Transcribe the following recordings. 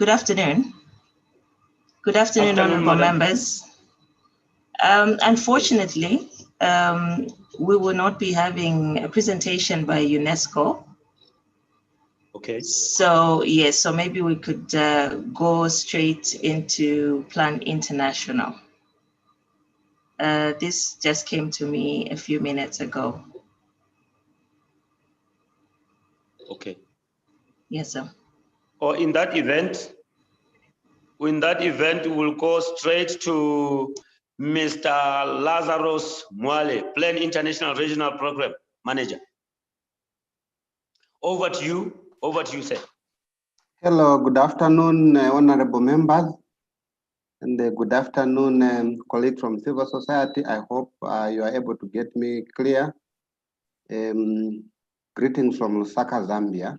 Good afternoon. Good afternoon, honorable members. Unfortunately, we will not be having a presentation by UNESCO. Okay. So yes, so maybe we could go straight into Plan International. This just came to me a few minutes ago. Okay. Yes, sir. Or in that event, we'll go straight to Mr. Lazarus Mwale, Plan International Regional Program Manager. Over to you, sir. Hello, good afternoon, honorable members, and good afternoon, colleagues from civil society. I hope you are able to get me clear. Greetings from Lusaka, Zambia.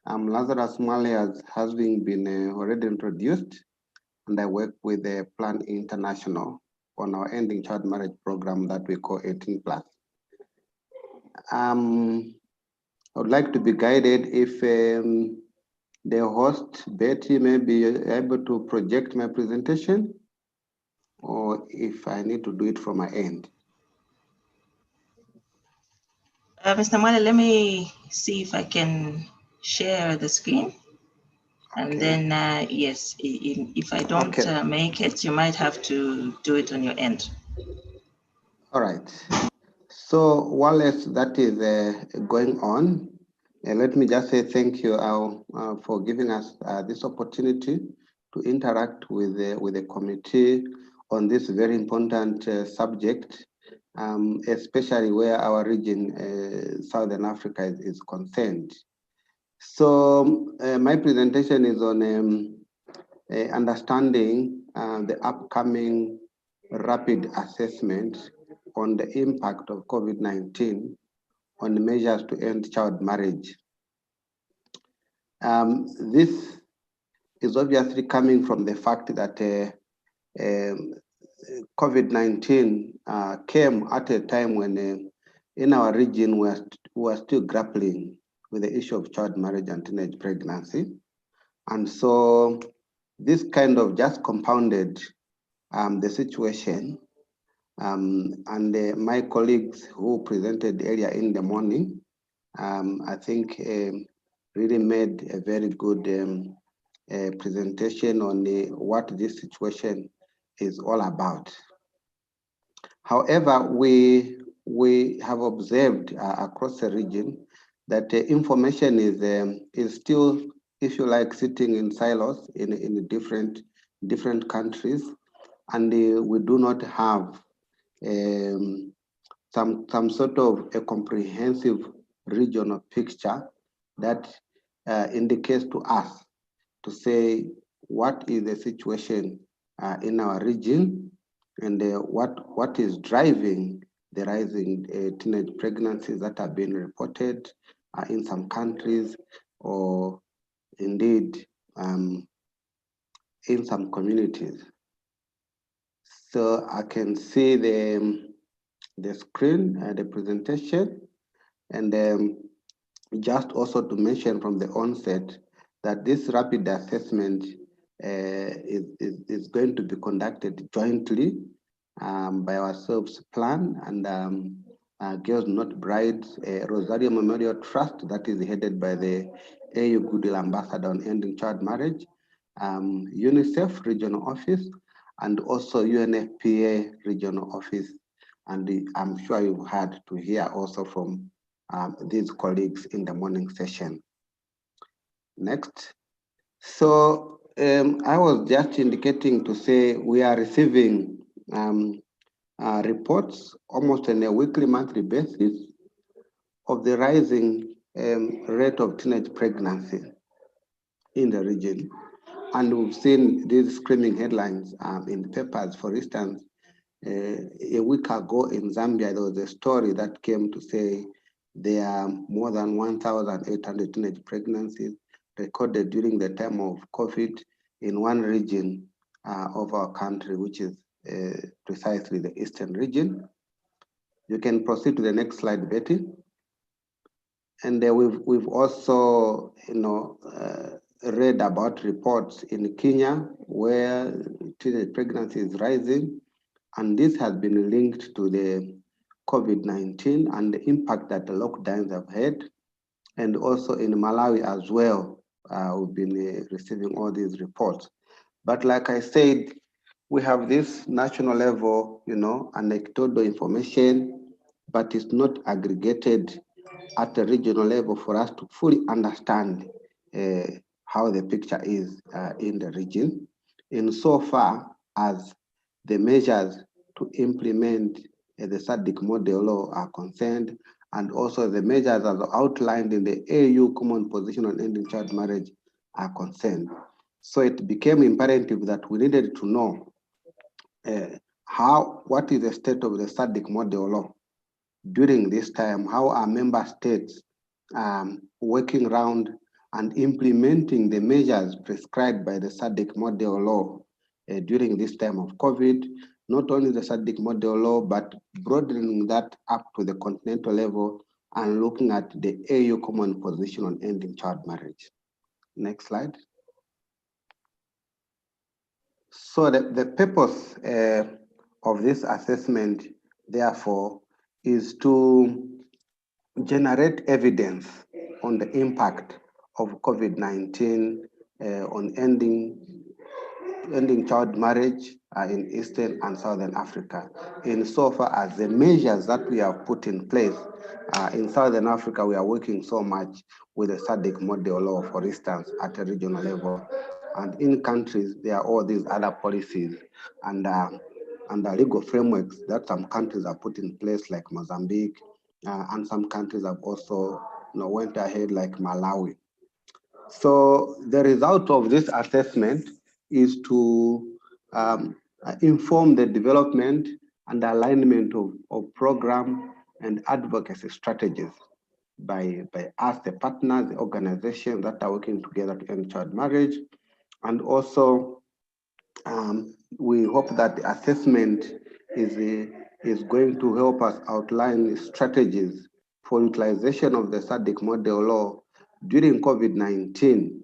I'm Lazarus Mwale, as has been already introduced, and I work with Plan International on our Ending Child Marriage program that we call 18+. I would like to be guided if the host, Betty, may be able to project my presentation, or if I need to do it from my end. Mr. Mwale, let me see if I can share the screen. And Okay. then, yes, if I don't make it, you might have to do it on your end. All right. So while that is going on, let me just say thank you for giving us this opportunity to interact with the committee on this very important subject, especially where our region, Southern Africa, is concerned. So my presentation is on understanding the upcoming rapid assessment on the impact of COVID-19 on the measures to end child marriage. This is obviously coming from the fact that COVID-19 came at a time when in our region we are still grappling with the issue of child marriage and teenage pregnancy. And so this kind of just compounded the situation. And my colleagues who presented earlier in the morning, I think really made a very good presentation on what this situation is all about. However, we have observed across the region that information is still, if you like, sitting in silos in different countries, and we do not have some sort of a comprehensive regional picture that indicates to us to say what is the situation in our region and what is driving the rising teenage pregnancies that have been reported in some countries, or indeed in some communities. So I can see the screen, the presentation, and just also to mention from the onset that this rapid assessment is going to be conducted jointly by ourselves Plan and Girls Not Brides Rosario Memorial Trust that is headed by the AU Goodwill Ambassador on Ending Child Marriage, UNICEF Regional Office, and also UNFPA Regional Office. And I'm sure you've had to hear also from these colleagues in the morning session. Next. So I was just indicating to say we are receiving reports almost on a weekly, monthly basis of the rising rate of teenage pregnancy in the region. And we've seen these screaming headlines in the papers. For instance, a week ago in Zambia, there was a story that came to say there are more than 1,800 teenage pregnancies recorded during the time of COVID in one region of our country, which is precisely the Eastern region. You can proceed to the next slide, Betty. And we've also, read about reports in Kenya where teenage pregnancy is rising, and this has been linked to the COVID-19 and the impact that the lockdowns have had, and also in Malawi as well. We've been receiving all these reports. But like I said, we have this national level, anecdotal information, but it's not aggregated at the regional level for us to fully understand how the picture is in the region. In so far as the measures to implement the SADC model law are concerned, and also the measures as outlined in the AU Common Position on Ending Child Marriage are concerned. So it became imperative that we needed to know what is the state of the SADC model law during this time, how are member states working around and implementing the measures prescribed by the SADC model law during this time of COVID, not only the SADC model law, but broadening that up to the continental level and looking at the AU Common Position on Ending Child Marriage. Next slide. So the purpose of this assessment, therefore, is to generate evidence on the impact of COVID-19 on ending child marriage in Eastern and Southern Africa, insofar as the measures that we have put in place. In Southern Africa, we are working so much with the SADC model law, for instance, at a regional level. And in countries, there are all these other policies and the legal frameworks that some countries have put in place, like Mozambique, and some countries have also went ahead, like Malawi. So the result of this assessment is to inform the development and alignment of program and advocacy strategies by us, the partners, the organizations that are working together to end child marriage. And also, we hope that the assessment is going to help us outline strategies for utilization of the SADC model law during COVID-19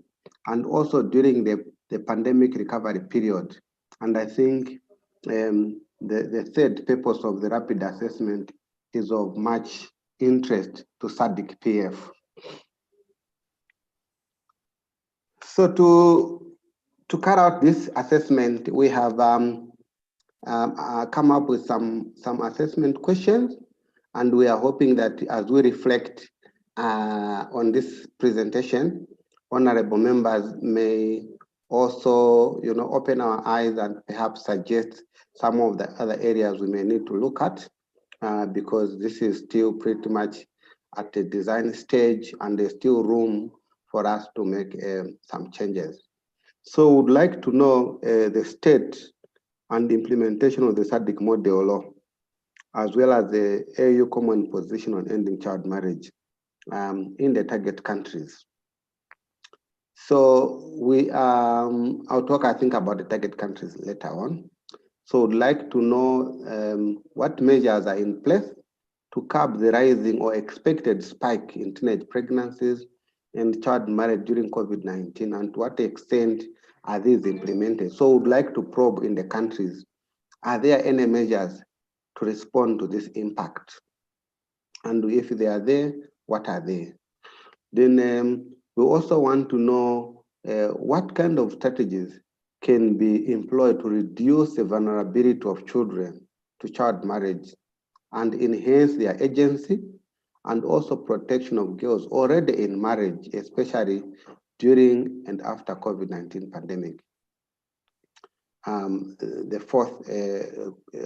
and also during the pandemic recovery period. And I think the third purpose of the rapid assessment is of much interest to SADC PF. So to carry out this assessment, we have come up with some assessment questions, and we are hoping that as we reflect on this presentation, honorable members may also open our eyes and perhaps suggest some of the other areas we may need to look at, because this is still pretty much at the design stage and there's still room for us to make some changes. So would like to know the state and the implementation of the SADC model law, as well as the AU Common Position on Ending Child Marriage in the target countries. So I'll talk, I think, about the target countries later on. So would like to know what measures are in place to curb the rising or expected spike in teenage pregnancies and child marriage during COVID-19, and to what extent are these implemented? So would like to probe in the countries, are there any measures to respond to this impact? And if they are there, what are they? Then we also want to know what kind of strategies can be employed to reduce the vulnerability of children to child marriage and enhance their agency, and also protection of girls already in marriage, especially during and after COVID-19 pandemic. The fourth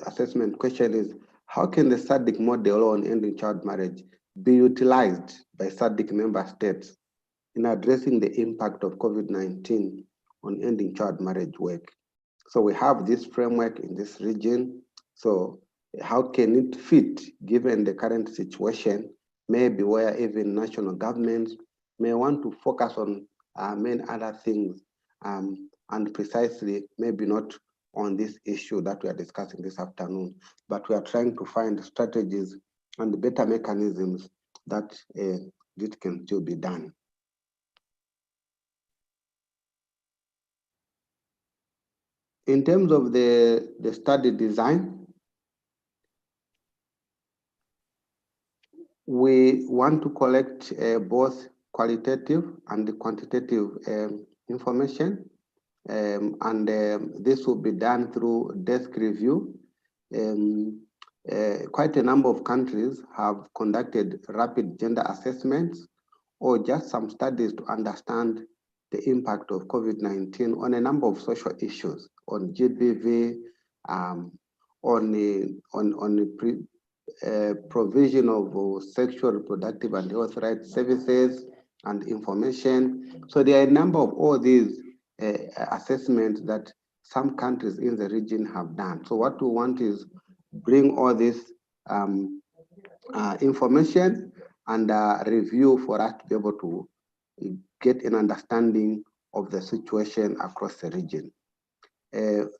assessment question is, how can the SADC model on ending child marriage be utilized by SADC member states in addressing the impact of COVID-19 on ending child marriage work? So we have this framework in this region. So how can it fit given the current situation, maybe where even national governments may want to focus on many other things, and precisely maybe not on this issue that we are discussing this afternoon, but we are trying to find strategies and better mechanisms that it can still be done. In terms of the study design, we want to collect both qualitative and quantitative information, and this will be done through desk review. Quite a number of countries have conducted rapid gender assessments or just some studies to understand the impact of COVID-19 on a number of social issues, on GBV, on the provision of sexual, reproductive, and health rights services and information. So there are a number of all these assessments that some countries in the region have done. So what we want is bring all this information and review for us to be able to get an understanding of the situation across the region.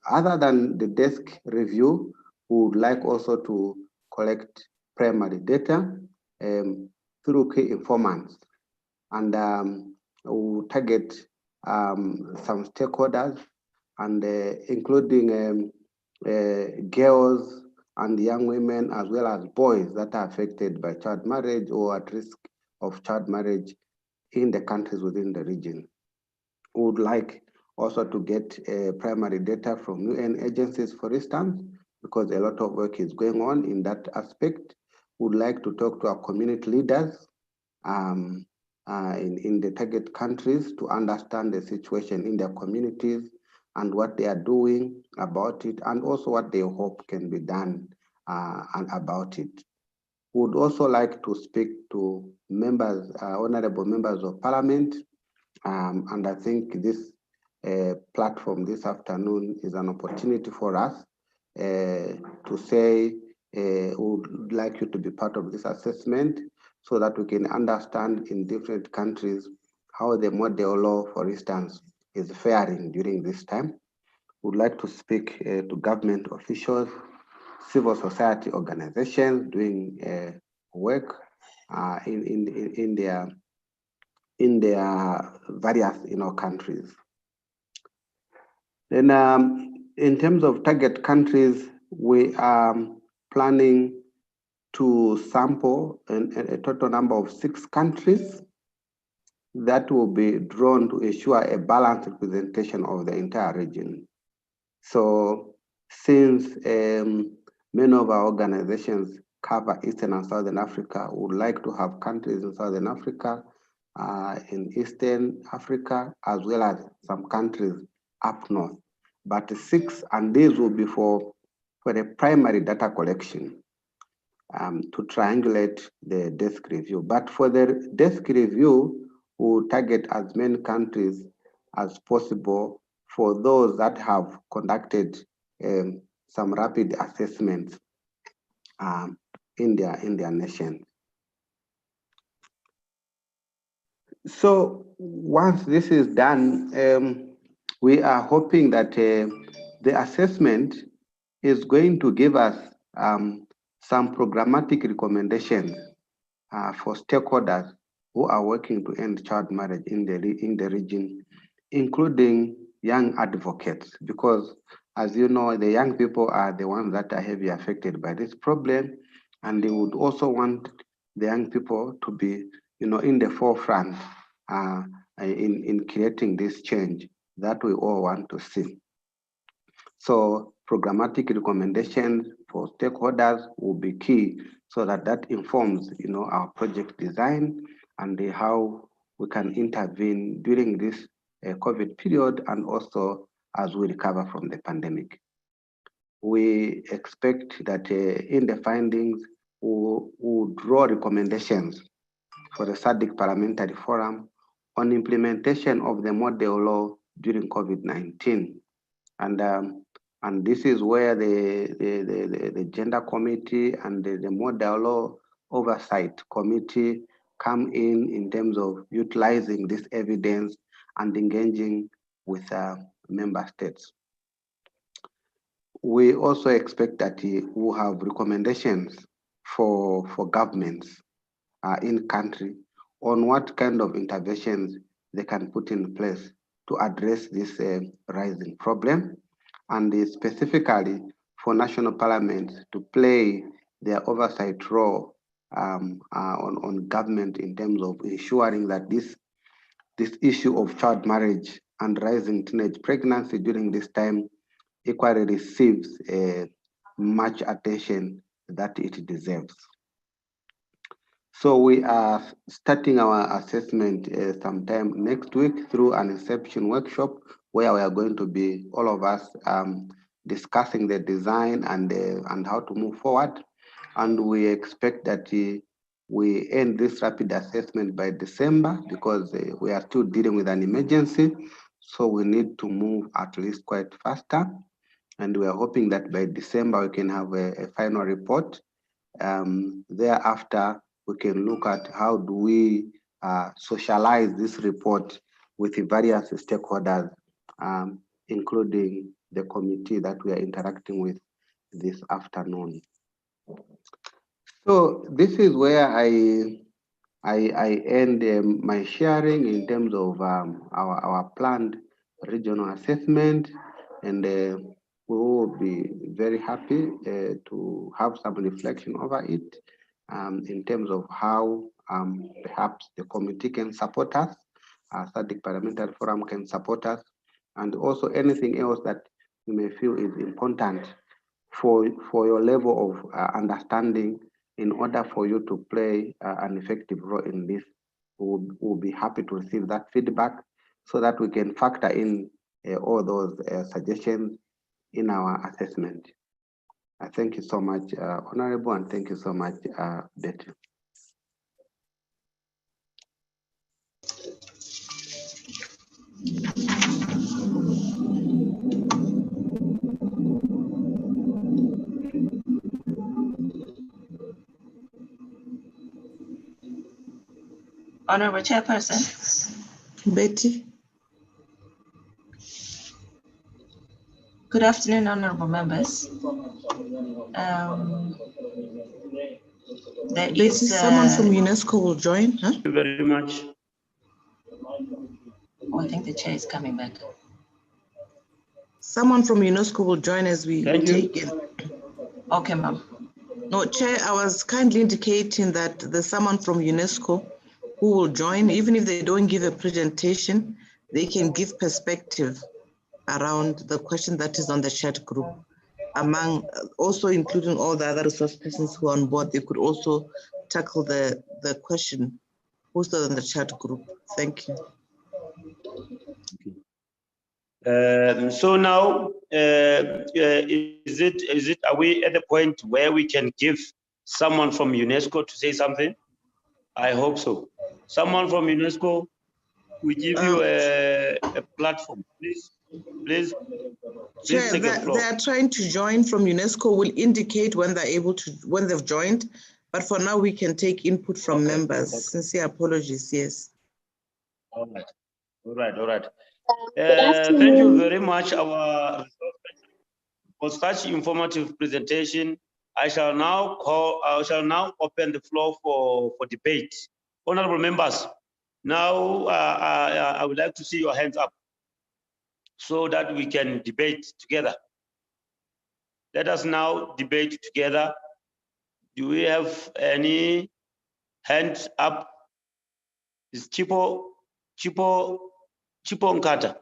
Other than the desk review, we would like also to collect primary data through key informants, and we'll target some stakeholders, and including girls and young women, as well as boys that are affected by child marriage or at risk of child marriage in the countries within the region. We would like also to get primary data from UN agencies, for instance, because a lot of work is going on in that aspect. We would like to talk to our community leaders in the target countries to understand the situation in their communities and what they are doing about it, and also what they hope can be done and about it. We would also like to speak to members, honorable members of parliament, and I think this platform this afternoon is an opportunity for us to say we would like you to be part of this assessment so that we can understand in different countries how the model law, for instance, is faring during this time. We would like to speak to government officials, civil society organizations doing work in their various countries. Then in terms of target countries, we are planning to sample a total number of 6 countries that will be drawn to ensure a balanced representation of the entire region. So since many of our organizations cover Eastern and Southern Africa, we would like to have countries in Southern Africa, in Eastern Africa, as well as some countries up north. But 6, and these will be for the primary data collection to triangulate the desk review. But for the desk review, we'll target as many countries as possible for those that have conducted some rapid assessments in their nation. So once this is done, we are hoping that the assessment is going to give us some programmatic recommendations for stakeholders who are working to end child marriage in the region, including young advocates, because as you know, the young people are the ones that are heavily affected by this problem, and they would also want the young people to be in the forefront in creating this change that we all want to see. So programmatic recommendations for stakeholders will be key, so that informs our project design and how we can intervene during this COVID period, and also as we recover from the pandemic. We expect that in the findings we'll draw recommendations for the SADC Parliamentary Forum on implementation of the model law during COVID-19. And this is where the Gender Committee and the Model Law Oversight Committee come in terms of utilizing this evidence and engaging with member states. We also expect that we will have recommendations for governments in country on what kind of interventions they can put in place to address this rising problem. and specifically for national parliaments to play their oversight role on government in terms of ensuring that this issue of child marriage and rising teenage pregnancy during this time equally receives much attention that it deserves. So we are starting our assessment sometime next week through an inception workshop where we are going to be, all of us, discussing the design and how to move forward. And we expect that we end this rapid assessment by December because we are still dealing with an emergency. So we need to move at least quite faster. And we are hoping that by December we can have a final report. Thereafter, we can look at how do we socialize this report with the various stakeholders, including the committee that we are interacting with this afternoon. So this is where I end my sharing in terms of our planned regional assessment, and we will be very happy to have some reflection over it in terms of how perhaps the committee can support us, SADC Parliamentary Forum can support us, and also anything else that you may feel is important for your level of understanding in order for you to play an effective role in this. We'll be happy to receive that feedback so that we can factor in all those suggestions in our assessment. Thank you so much, Honorable, and thank you so much, Betty. Honorable Chairperson. Betty. Good afternoon, honorable members. There Betty, is someone from UNESCO will join, huh? Thank you very much. Oh, I think the chair is coming back. Someone from UNESCO will join as we take it. Okay, ma'am. No, Chair, I was kindly indicating that there's someone from UNESCO who will join. Even if they don't give a presentation, they can give perspective around the question that is on the chat group. Among also including all the other resource persons who are on board, they could also tackle the question posted on the chat group. Thank you. So now, are we at the point where we can give someone from UNESCO to say something? I hope so. Someone from UNESCO, we give you a platform. Please Chair, take the floor. they are trying to join from UNESCO. Will indicate when they're able to, when they've joined. But for now, we can take input from members. Okay. Sincere apologies. Yes. All right. Thank you very much, for such informative presentation. I shall now open the floor for debate. Honorable members, now I would like to see your hands up so that we can debate together. Let us now debate together. Do we have any hands up? Is Chipo Nkata?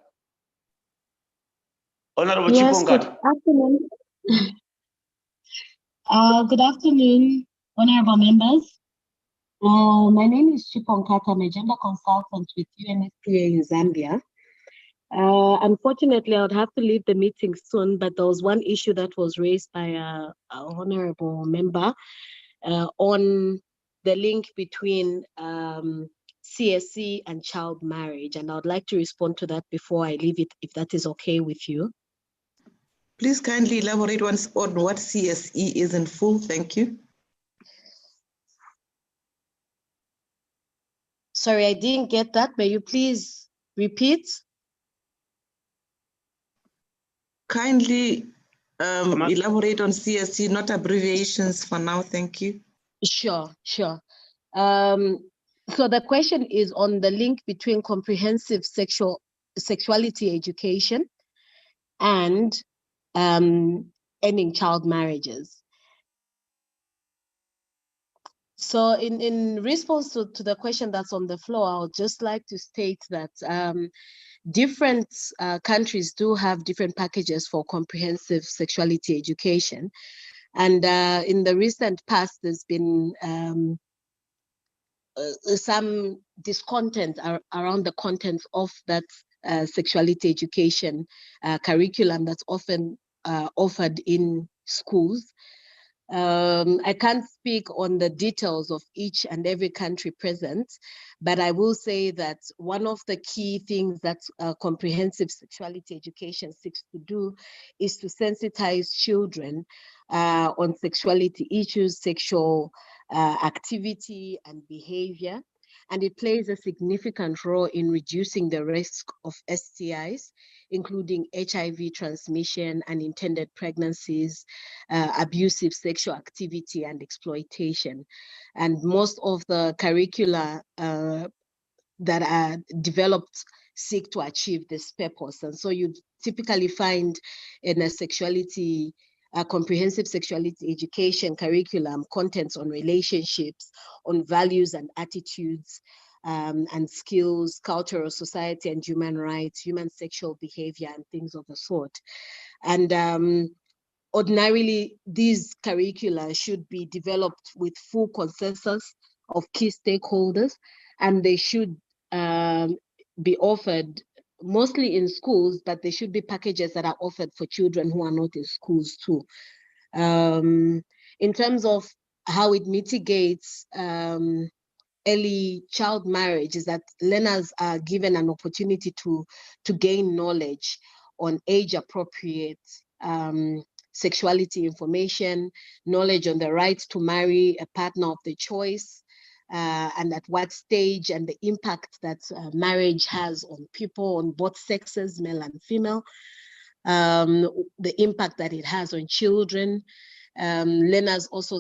Honorable yes, Chipo Nkata. Good afternoon. Good afternoon, honorable members. My name is Chipo Nkata. I'm a gender consultant with UNFPA in Zambia. Unfortunately, I would have to leave the meeting soon, but there was one issue that was raised by a honorable member on the link between CSE and child marriage, and I would like to respond to that before I leave it, if that is okay with you. Please kindly elaborate once on what CSE is in full. Thank you. Sorry, I didn't get that. May you please repeat? Kindly elaborate on CSE, not abbreviations for now. Thank you. Sure. So the question is on the link between comprehensive sexuality education and ending child marriages. So in response to the question that's on the floor, I would just like to state that different countries do have different packages for comprehensive sexuality education. And in the recent past, there's been some discontent around the contents of that sexuality education curriculum that's often offered in schools. I can't speak on the details of each and every country present, but I will say that one of the key things that comprehensive sexuality education seeks to do is to sensitize children on sexuality issues, sexual activity and behavior. And it plays a significant role in reducing the risk of STIs, including HIV transmission, unintended pregnancies, abusive sexual activity and exploitation. And most of the curricula that are developed seek to achieve this purpose. And so you typically find in a comprehensive sexuality education curriculum contents on relationships, on values and attitudes, and skills, cultural, society and human rights, human sexual behavior, and things of the sort. And ordinarily, these curricula should be developed with full consensus of key stakeholders, and they should be offered mostly in schools, but there should be packages that are offered for children who are not in schools too. In terms of how it mitigates early child marriage, is that learners are given an opportunity to gain knowledge on age-appropriate sexuality information, knowledge on the right to marry a partner of their choice, and at what stage, and the impact that marriage has on people, on both sexes, male and female, the impact that it has on children. Learners also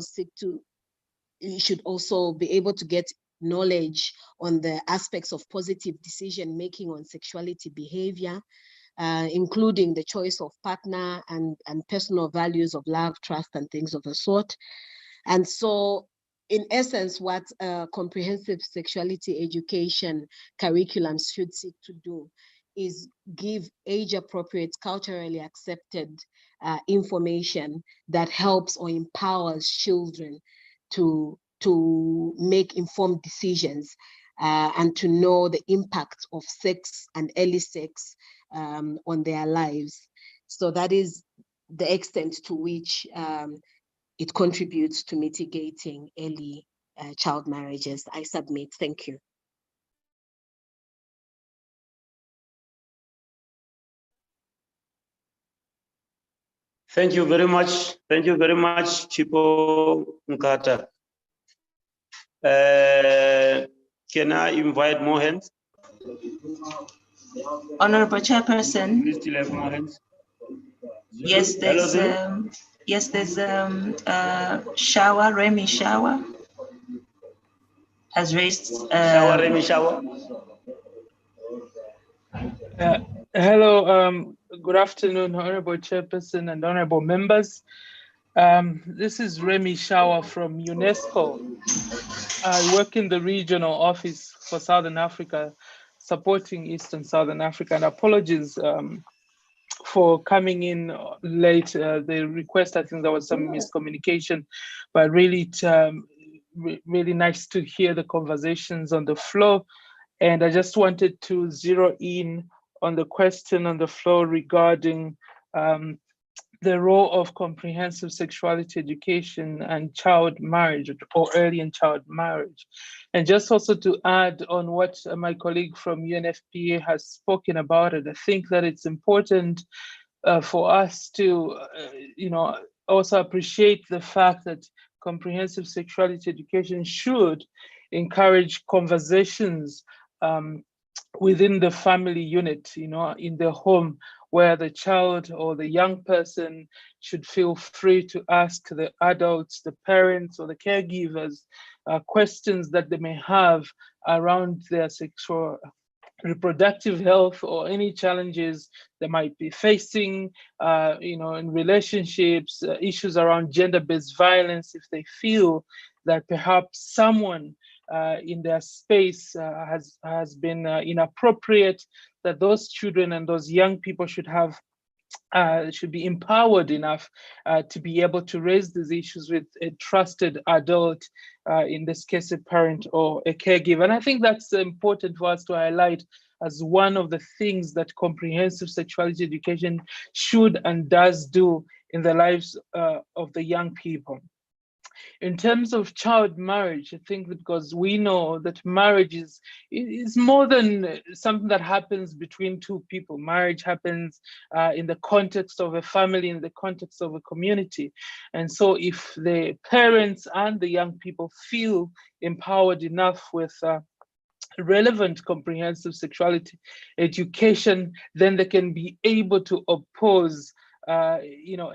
should also be able to get knowledge on the aspects of positive decision making on sexuality behavior, including the choice of partner and personal values of love, trust, and things of the sort. And so, in essence, what comprehensive sexuality education curriculums should seek to do is give age-appropriate, culturally accepted information that helps or empowers children to make informed decisions and to know the impact of sex and early sex on their lives. So that is the extent to which it contributes to mitigating early child marriages. I submit. Thank you. Thank you very much. Thank you very much, Chipo Nkata. Can I invite more hands? Honorable Chairperson. We still have more hands. Yes, there's Shawa, Remy Shawa has raised. Shawa, Remy Shawa. Hello, good afternoon, Honorable Chairperson and Honorable members. This is Remy Shawa from UNESCO. I work in the regional office for Southern Africa, supporting Eastern Southern Africa, and apologies for coming in late. The request, I think there was some miscommunication, but really, really nice to hear the conversations on the floor. And I just wanted to zero in on the question on the floor regarding the role of comprehensive sexuality education and child marriage, or early and child marriage. And just also to add on what my colleague from UNFPA has spoken about it, I think that it's important for us to, also appreciate the fact that comprehensive sexuality education should encourage conversations within the family unit, in the home, where the child or the young person should feel free to ask the adults, the parents or the caregivers questions that they may have around their sexual reproductive health or any challenges they might be facing, in relationships, issues around gender-based violence, if they feel that perhaps someone in their space has been inappropriate, that those children and those young people should be empowered enough to be able to raise these issues with a trusted adult, in this case, a parent or a caregiver. And I think that's important for us to highlight as one of the things that comprehensive sexuality education should and does do in the lives of the young people. In terms of child marriage, I think because we know that marriage is more than something that happens between two people. Marriage happens in the context of a family, in the context of a community. And so if the parents and the young people feel empowered enough with relevant comprehensive sexuality education, then they can be able to oppose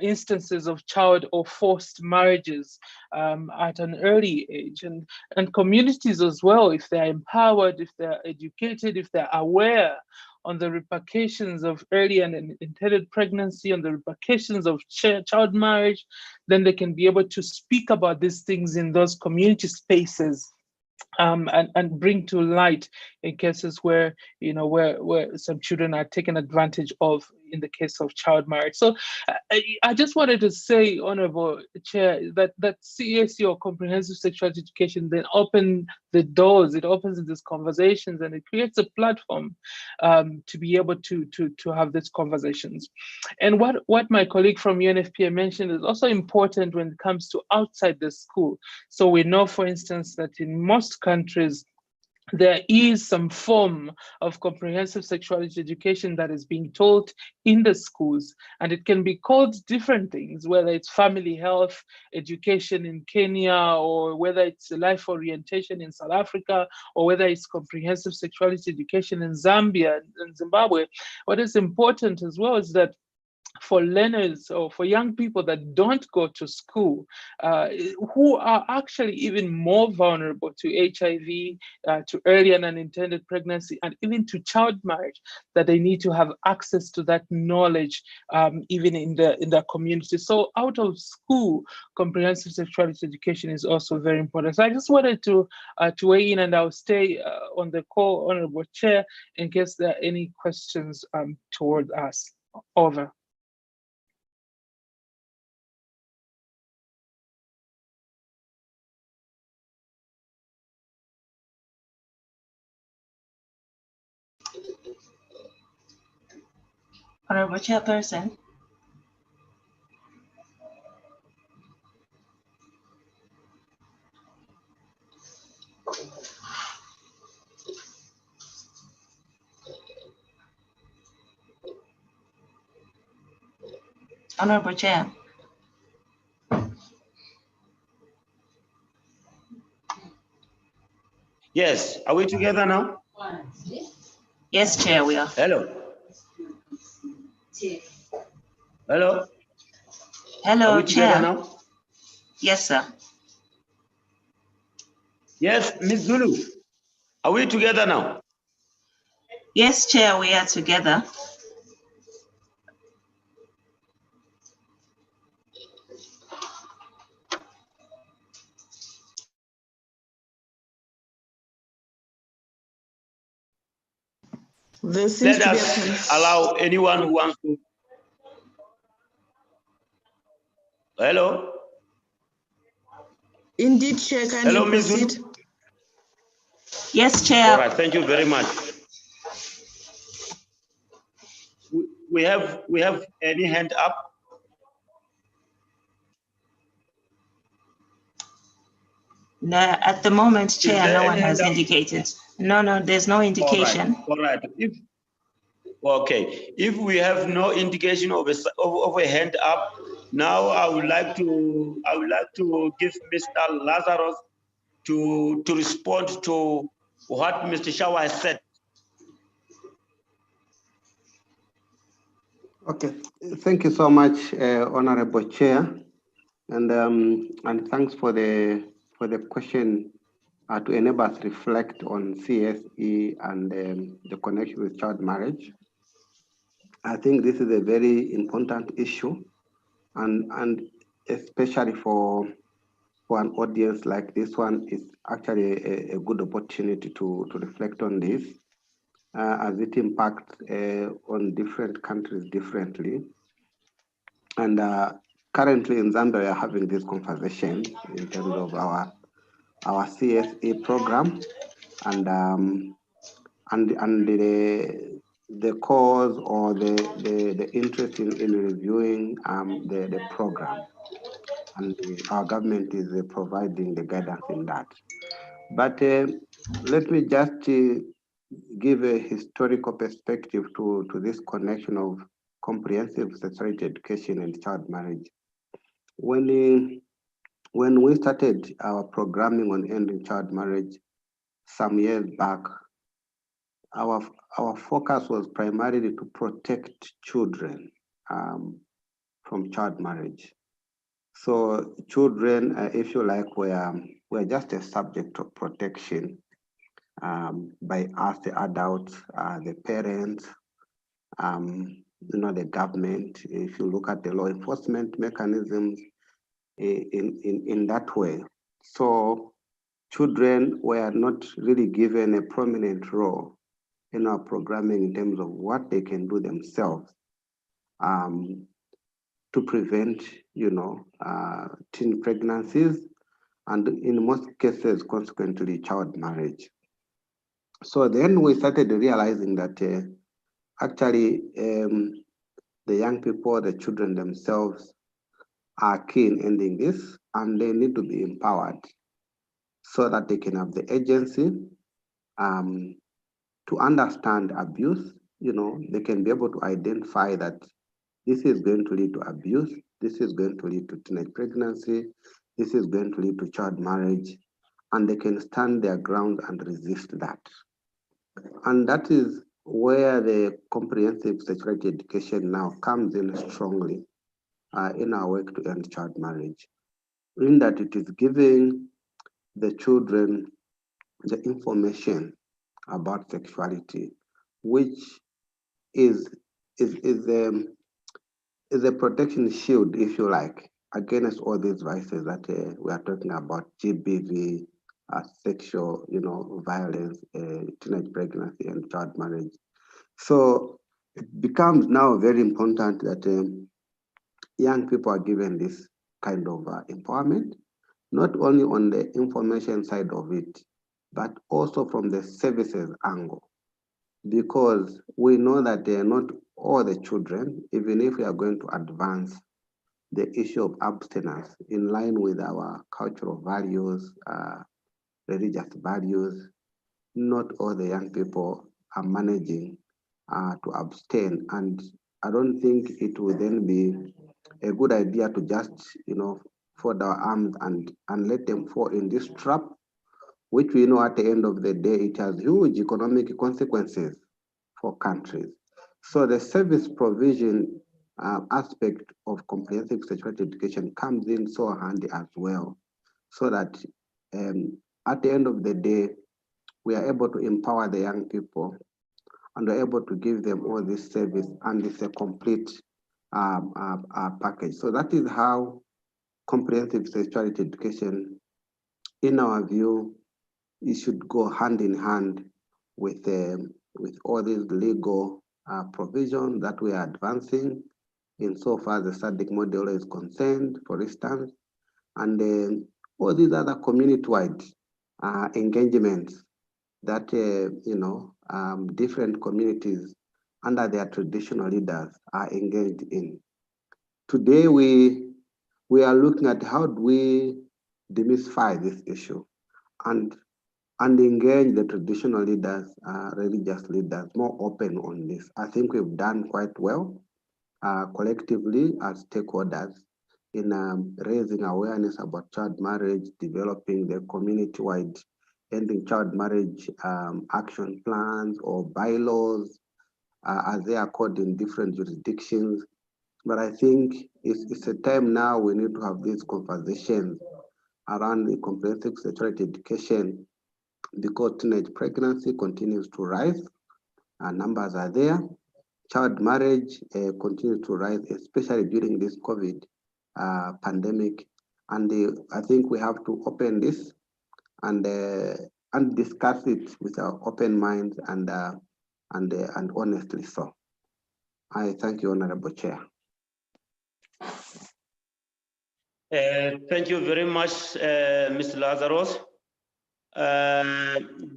instances of child or forced marriages at an early age, and communities as well, if they're empowered, if they're educated, if they're aware on the repercussions of early and unintended pregnancy, on the repercussions of child marriage, then they can be able to speak about these things in those community spaces. And bring to light in cases where where some children are taken advantage of in the case of child marriage. So I just wanted to say, Honorable Chair, that CSE or comprehensive sexuality education then open the doors, it opens these conversations, and it creates a platform to be able to have these conversations. And what my colleague from UNFPA mentioned is also important when it comes to outside the school. So we know, for instance, that in most countries, there is some form of comprehensive sexuality education that is being taught in the schools, and it can be called different things, whether it's family health education in Kenya, or whether it's life orientation in South Africa, or whether it's comprehensive sexuality education in Zambia and Zimbabwe. What is important as well is that for learners or for young people that don't go to school, who are actually even more vulnerable to HIV, to early and unintended pregnancy, and even to child marriage, that they need to have access to that knowledge, even in the community. So out of school, comprehensive sexuality education is also very important. So I just wanted to weigh in, and I'll stay on the call, Honorable Chair, in case there are any questions toward us. Over. Honorable Chairperson. Honorable Chair. Yes, are we together now? Yes, Chair, we are. Hello. Hello. Hello, Are we together Chair. now? Yes, sir. Yes, Ms. Zulu. Are we together now? Yes, Chair, we are together. There seems Let to be us allow anyone who wants to. Hello. Indeed, Chair, can Hello, you Ms. proceed? Zulu. Yes, Chair. All right, thank you very much. We have any hand up? No, at the moment, Chair, there no one any has hand up? indicated. No, there's no indication. All right. If we have no indication of a hand up, now I would like to give Mr. Lazarus to respond to what Mr. Shawa has said. Okay, thank you so much, Honorable Chair, and thanks for the question to enable us to reflect on CSE and the connection with child marriage. I think this is a very important issue, and especially for an audience like this one, is actually a good opportunity to reflect on this, as it impacts on different countries differently. And currently in Zambia, we are having this conversation in terms of our CSA program, and the cause or the interest in reviewing the program, and our government is providing the guidance in that. But let me just give a historical perspective to this connection of comprehensive sexuality education and child marriage. When we started our programming on ending child marriage some years back, our focus was primarily to protect children from child marriage. So children, if you like, were just a subject of protection by us, the adults, the parents, the government. If you look at the law enforcement mechanisms in that way. So children were not really given a prominent role in our programming in terms of what they can do themselves to prevent, teen pregnancies, and in most cases, consequently, child marriage. So then we started realizing that actually the young people, the children themselves, are keen in ending this, and they need to be empowered so that they can have the agency to understand abuse. They can be able to identify that this is going to lead to abuse, this is going to lead to teenage pregnancy, this is going to lead to child marriage, and they can stand their ground and resist that. And that is where the comprehensive sexuality education now comes in strongly in our work to end child marriage, in that it is giving the children the information about sexuality, which is a protection shield, if you like, against all these vices that we are talking about: GBV, sexual, violence, teenage pregnancy, and child marriage. So it becomes now very important that young people are given this kind of empowerment, not only on the information side of it, but also from the services angle, because we know that they are not all the children, even if we are going to advance the issue of abstinence in line with our cultural values, religious values, not all the young people are managing to abstain. And I don't think it will then be a good idea to just, fold our arms and let them fall in this trap, which we know at the end of the day, it has huge economic consequences for countries. So the service provision aspect of comprehensive sexuality education comes in so handy as well, so that at the end of the day, we are able to empower the young people and we're able to give them all this service, and it's a complete package. So that is how comprehensive sexuality education, in our view, it should go hand in hand with all these legal provisions that we are advancing insofar as the SADC model is concerned, for instance, and all these other community-wide engagements that different communities under their traditional leaders are engaged in. Today, we are looking at how do we demystify this issue and engage the traditional leaders, religious leaders, more open on this. I think we've done quite well collectively as stakeholders in raising awareness about child marriage, developing the community-wide ending child marriage action plans or bylaws, as they are called in different jurisdictions. But I think it's a time now we need to have these conversations around the comprehensive sexuality education because teenage pregnancy continues to rise, and numbers are there. Child marriage continues to rise, especially during this COVID pandemic. And I think we have to open this and discuss it with our open minds and honestly so. I thank you, Honorable Chair. Thank you very much, Mr. Lazarus.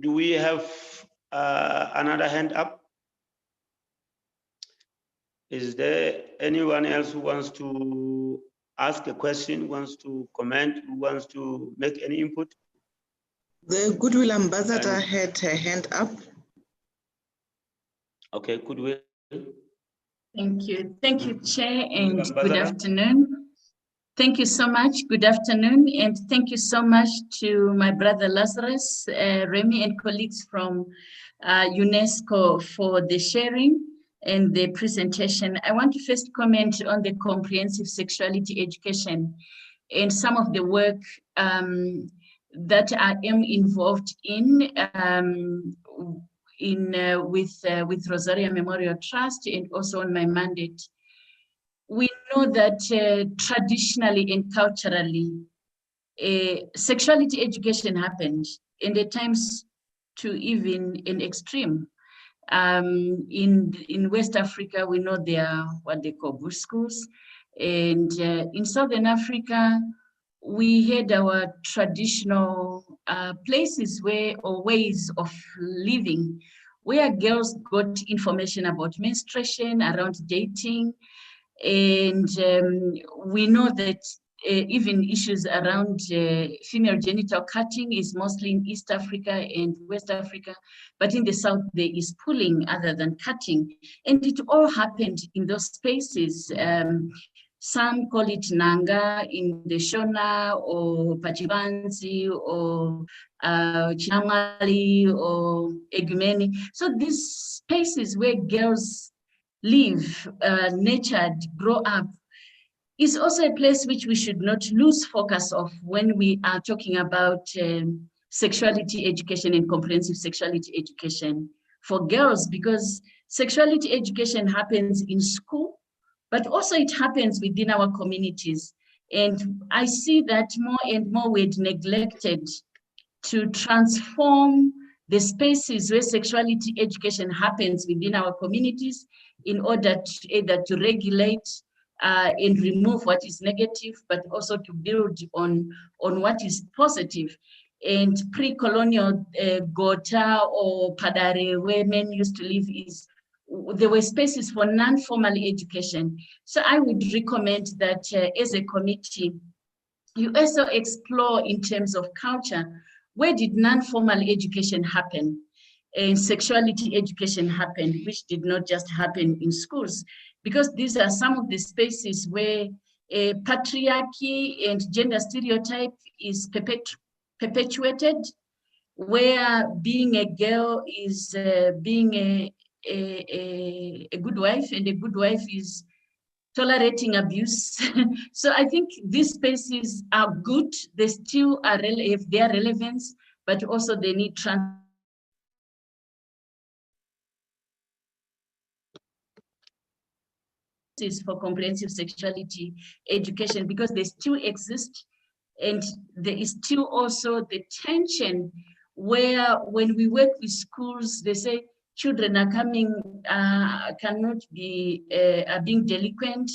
Do we have another hand up? Is there anyone else who wants to ask a question, wants to comment, who wants to make any input? The Goodwill Ambassador had her hand up. Okay, Goodwill. Thank you, Chair, and good afternoon. Thank you so much. Good afternoon, and thank you so much to my brother Lazarus, Remy, and colleagues from UNESCO for the sharing and the presentation. I want to first comment on the comprehensive sexuality education and some of the work that I am involved in with Rosaria Memorial Trust and also on my mandate. We know that traditionally and culturally, sexuality education happened, and at times to even an extreme. In West Africa, we know there are what they call bush schools, and in Southern Africa, we had our traditional places or ways of living, where girls got information about menstruation, around dating, and we know that even issues around female genital cutting is mostly in East Africa and West Africa, but in the South there is pulling other than cutting, and it all happened in those spaces. Some call it Nanga in the Shona or Pachibanzi or Chinamali or Egumeni. So these spaces where girls live, nurtured, grow up, is also a place which we should not lose focus of when we are talking about sexuality education and comprehensive sexuality education for girls, because sexuality education happens in school, but also it happens within our communities. And I see that more and more we're neglected to transform the spaces where sexuality education happens within our communities in order to either to regulate and remove what is negative, but also to build on what is positive. And pre-colonial Gota or Padare, where men used to live, there were spaces for non-formal education. So I would recommend that as a committee, you also explore in terms of culture, where did non-formal education happen? And sexuality education happened, which did not just happen in schools, because these are some of the spaces where patriarchy and gender stereotype is perpetuated, where being a girl is being a good wife, and a good wife is tolerating abuse. So I think these spaces are good. They still are have their relevance, but also they need for comprehensive sexuality education, because they still exist, and there is still also the tension where when we work with schools, they say children are coming, cannot be, are being delinquent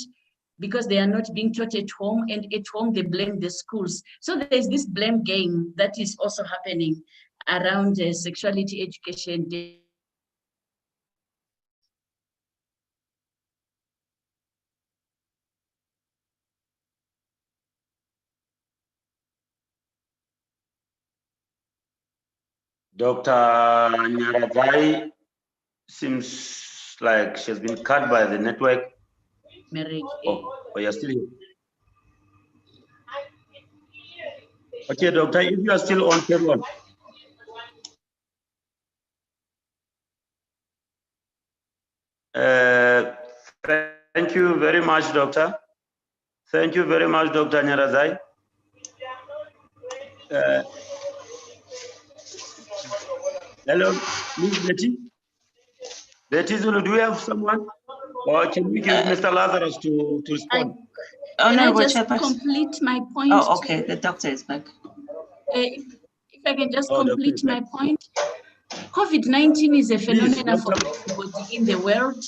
because they are not being taught at home, and at home they blame the schools. So there's this blame game that is also happening around sexuality education. Dr. Nyarazai seems like she's been cut by the network. Oh, you're still here. Okay, doctor, if you are still on, carry on. Thank you very much, doctor. Thank you very much, Dr. Nyarazai. Hello, Ms. Betty. Betty Zulu, do we have someone? Or can we give Mr. Lazarus to respond? Can I Honorable just Chairperson. complete my point? Oh, okay. The doctor is back. If I can just Oh, complete okay. my point. COVID-19 is a phenomenon for welcome. everybody in the world.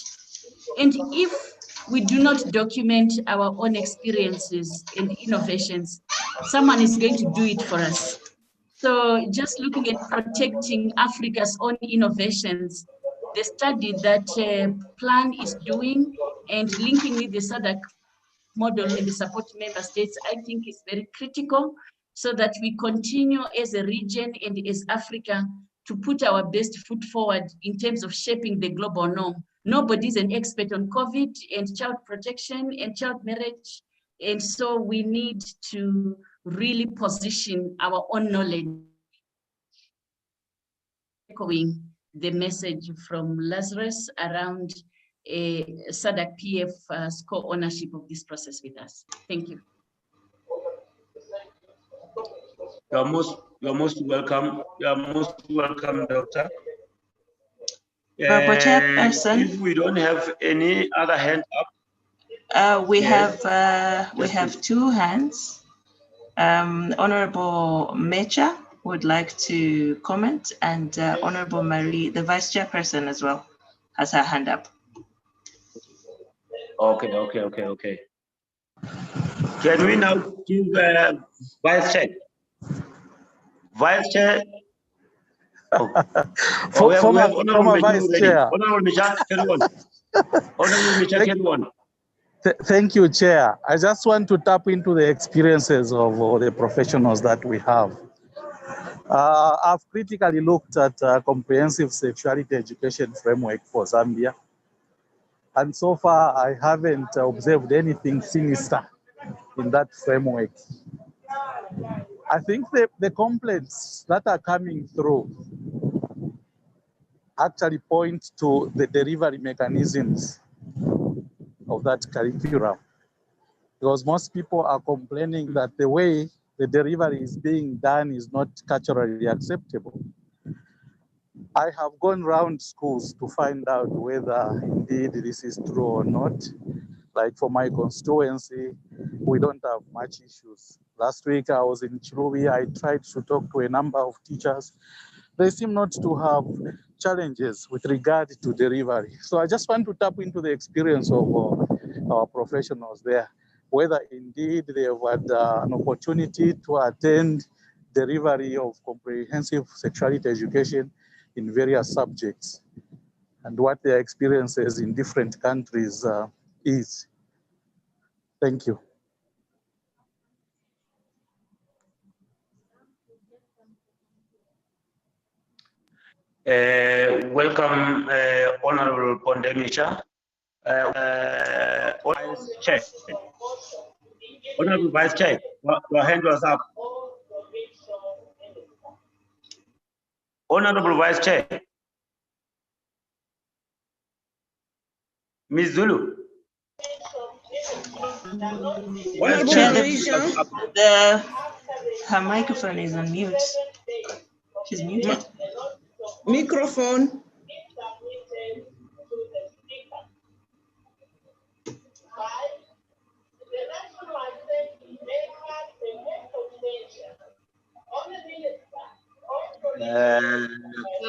And if we do not document our own experiences and innovations, someone is going to do it for us. So just looking at protecting Africa's own innovations, the study that Plan is doing and linking with the SADC model and the support member states, I think is very critical so that we continue as a region and as Africa to put our best foot forward in terms of shaping the global norm. Nobody's an expert on COVID and child protection and child marriage. And so we need to really position our own knowledge, echoing the message from Lazarus around SADC PF co-ownership of this process with us. Thank you. You're most welcome. You're most welcome, Doctor. Honorable Chairperson. If we don't have any other hand up, We yes. have two hands. Honorable Mecha would like to comment, and Honorable Marie, the Vice Chairperson as well, has her hand up. Okay. Can we now give Vice Chair? Vice Chair. Oh. Former Vice Chair. Honorable Mecha, carry on. Honorable Mecha, carry on. Thank you, Chair. I just want to tap into the experiences of the professionals that we have. I've critically looked at comprehensive sexuality education framework for Zambia. And so far, I haven't observed anything sinister in that framework. I think the complaints that are coming through actually point to the delivery mechanisms of that curriculum. Because most people are complaining that the way the delivery is being done is not culturally acceptable. I have gone around schools to find out whether indeed this is true or not. Like for my constituency, we don't have much issues. Last week I was in Chirubi, I tried to talk to a number of teachers. They seem not to have challenges with regard to delivery. So I just want to tap into the experience of our professionals there, whether indeed they have had an opportunity to attend delivery of comprehensive sexuality education in various subjects, and what their experiences in different countries is. Thank you. Welcome, Honorable Pondemicha. Vice Chair. Honorable Vice Chair, your hand was up. Honorable Vice Chair. Ms. Zulu. Vice Chair, her microphone is on mute. She's muted. Microphone.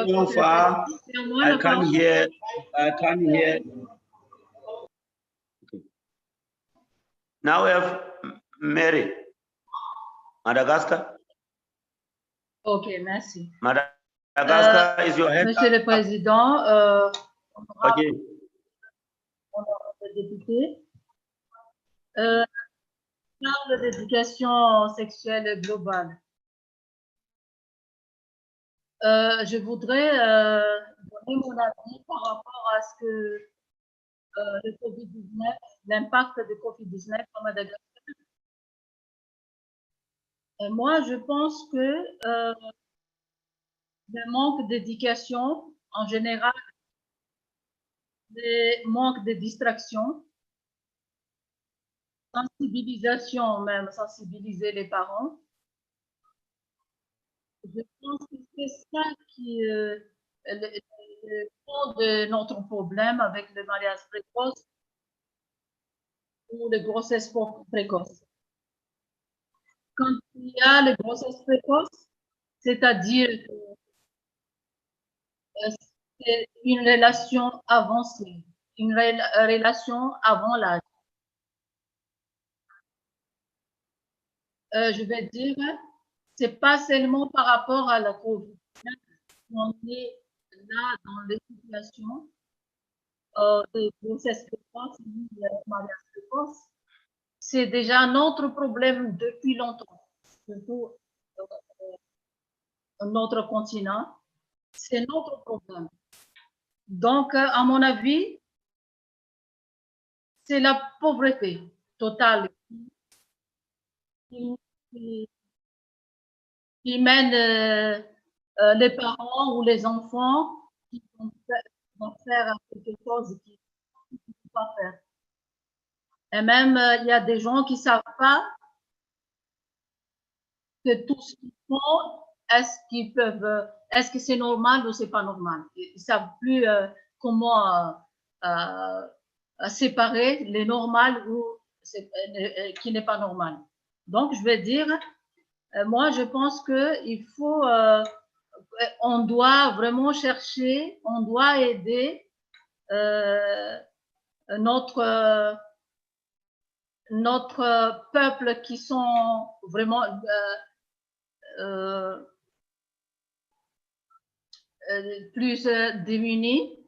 So far, I can't hear. Okay. Now we have Mary, Madagascar. Ok, merci. Madagascar is your hand. Monsieur le Président, Okay. honorable député, parle d'éducation sexuelle globale. Je voudrais donner mon avis par rapport à ce que le Covid-19, l'impact de Covid-19 en Madagascar. Moi, je pense que le manque d'éducation en général, le manque de distraction, sensibilisation même, sensibiliser les parents. Je pense que c'est ça qui le fond de notre problème avec le mariage précoce ou les grossesses précoces. Quand il y a les grossesses précoces, c'est-à-dire que c'est une relation avancée, une relation avant l'âge. Je vais dire, c'est pas seulement par rapport à la COVID. On est là dans les situations de grossesse précoce, de mariage précoce. C'est déjà notre problème depuis longtemps, surtout notre continent. C'est notre problème. Donc, à mon avis, c'est la pauvreté totale qui mène les parents ou les enfants qui vont faire quelque chose qu'ils ne peuvent pas faire. Et même, il y a des gens qui ne savent pas que tout ce qu'ils font, est-ce que c'est normal ou c'est pas normal. Ils ne savent plus comment séparer le normal ou qui n'est pas normal. Donc, je vais dire, moi, je pense qu'il faut, on doit vraiment chercher, on doit aider notre peuple qui sont vraiment plus démunis,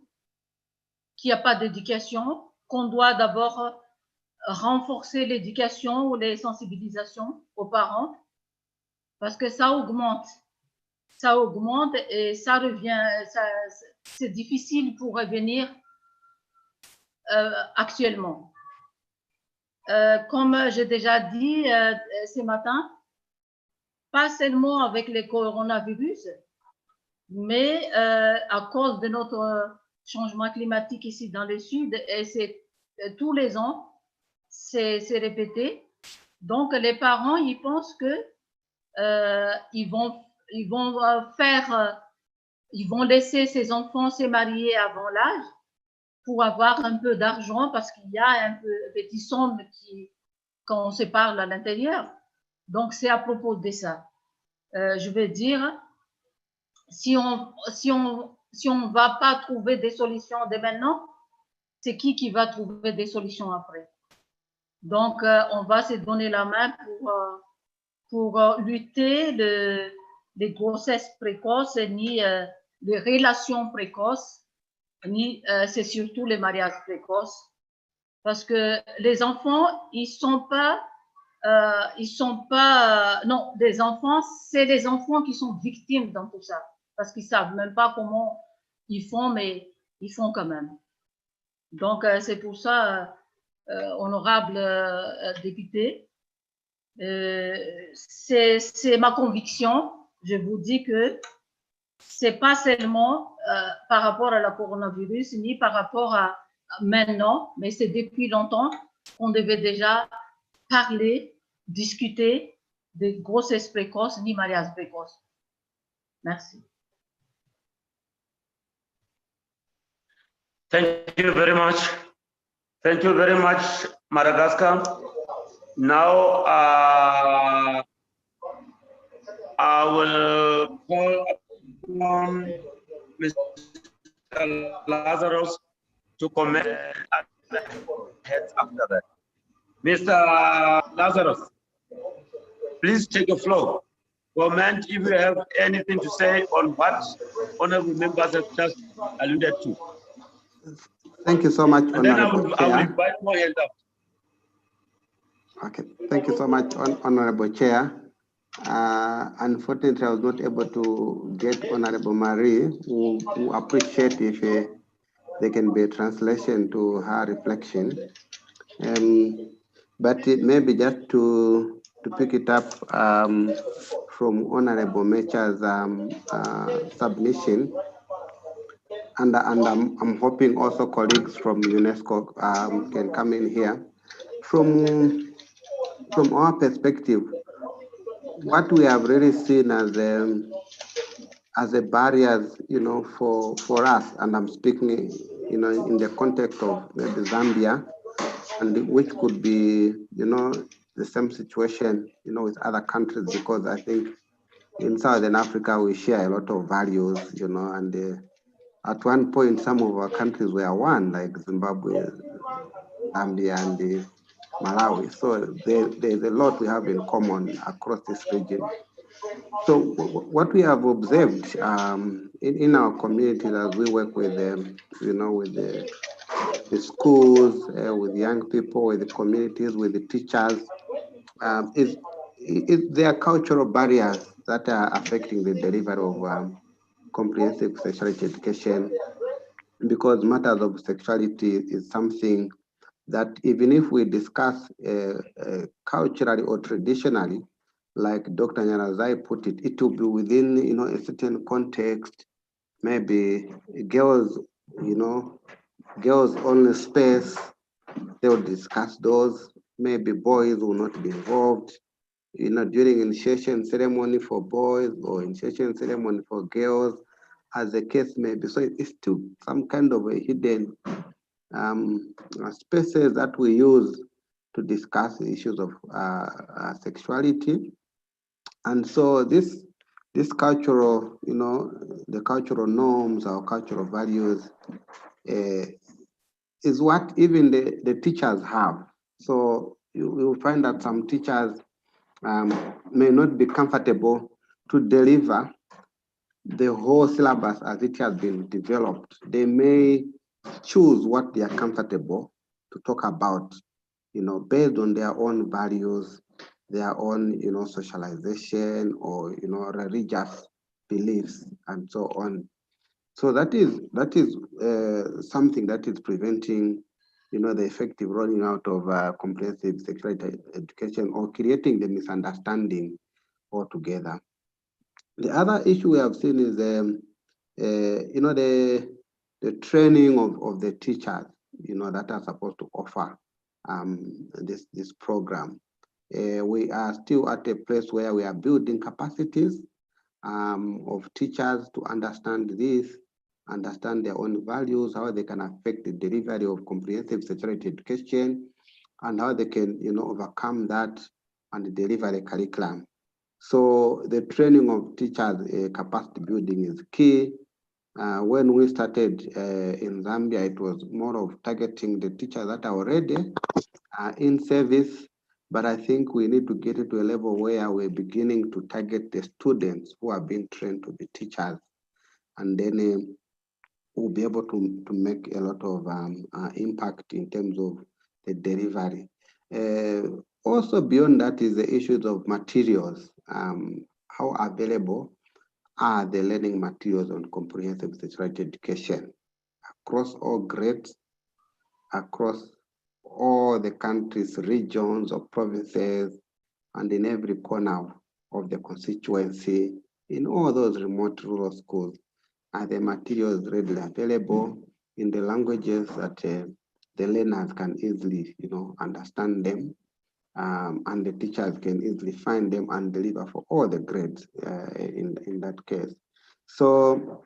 qui n'a pas d'éducation, qu'on doit d'abord renforcer l'éducation ou les sensibilisations aux parents, parce que ça augmente et ça revient, c'est difficile pour revenir actuellement. Comme j'ai déjà dit ce matin, pas seulement avec le coronavirus, mais à cause de notre changement climatique ici dans le sud, et c'est tous les ans, c'est répété. Donc les parents, ils pensent que ils vont laisser ces enfants se marier avant l'âge pour avoir un peu d'argent parce qu'il y a un peu petit somme quand on se parle à l'intérieur. Donc c'est à propos de ça. Je veux dire, si on va pas trouver des solutions dès maintenant, c'est qui va trouver des solutions après? Donc, on va se donner la main pour lutter les grossesses précoces, ni les relations précoces, ni c'est surtout les mariages précoces. Parce que les enfants, ils sont pas, non, des enfants, c'est les enfants qui sont victimes dans tout ça. Parce qu'ils savent même pas comment ils font, mais ils font quand même. Donc, c'est pour ça, honorable député, c'est ma conviction. Je vous dis que c'est pas seulement par rapport à la coronavirus, ni par rapport à maintenant, mais c'est depuis longtemps qu'on devait déjà parler, discuter des grossesses précoces ni mariages précoces. Merci. Thank you very much. Thank you very much, Madagascar. Now, I will call upon Mr. Lazarus to comment heads after that. Mr. Lazarus, please take the floor. Comment if you have anything to say on what honorable members have just alluded to. Thank you so much, And then I Honorable will Chair. invite more hands up. Okay, thank you so much, Honorable Chair. Unfortunately, I was not able to get Honorable Marie, who appreciate if there can be a translation to her reflection. But it may be just to pick it up from Honorable Mecha's submission. And I'm hoping also colleagues from UNESCO can come in here. From our perspective, what we have really seen as as a barriers, for us, and I'm speaking, in the context of maybe Zambia, and which could be, the same situation, with other countries, because I think in Southern Africa, we share a lot of values, and at one point, some of our countries were one, like Zimbabwe, Zambia, and Malawi. So there's a lot we have in common across this region. So what we have observed in our communities as we work with them, with the schools, with young people, with the communities, with the teachers, is there are cultural barriers that are affecting the delivery of comprehensive sexuality education, because matters of sexuality is something that even if we discuss culturally or traditionally, like Dr. Nyarazai put it, it will be within a certain context, maybe girls, girls only space, they will discuss those, maybe boys will not be involved, during initiation ceremony for boys or initiation ceremony for girls, as the case may be. So it's still some kind of a hidden spaces that we use to discuss the issues of sexuality. And so this cultural, the cultural norms, our cultural values is what even the teachers have. So you will find that some teachers may not be comfortable to deliver the whole syllabus as it has been developed. They may choose what they are comfortable to talk about, based on their own values, their own, socialization, or, religious beliefs, and so on. So that is something that is preventing, the effective rolling out of comprehensive sexuality education, or creating the misunderstanding altogether. The other issue we have seen is, the training of the teachers, that are supposed to offer this program. We are still at a place where we are building capacities of teachers to understand this, understand their own values, how they can affect the delivery of comprehensive sexuality education, and how they can, overcome that and deliver the curriculum. So the training of teachers, capacity building is key. When we started in Zambia, it was more of targeting the teachers that are already in service. But I think we need to get it to a level where we're beginning to target the students who are being trained to be teachers. And then we'll be able to make a lot of impact in terms of the delivery. Also beyond that is the issues of materials. How available are the learning materials on comprehensive sexuality education across all grades, across all the country's regions or provinces, and in every corner of the constituency, in all those remote rural schools? Are the materials readily available in the languages that the learners can easily, understand them, and the teachers can easily find them and deliver for all the grades in that case? So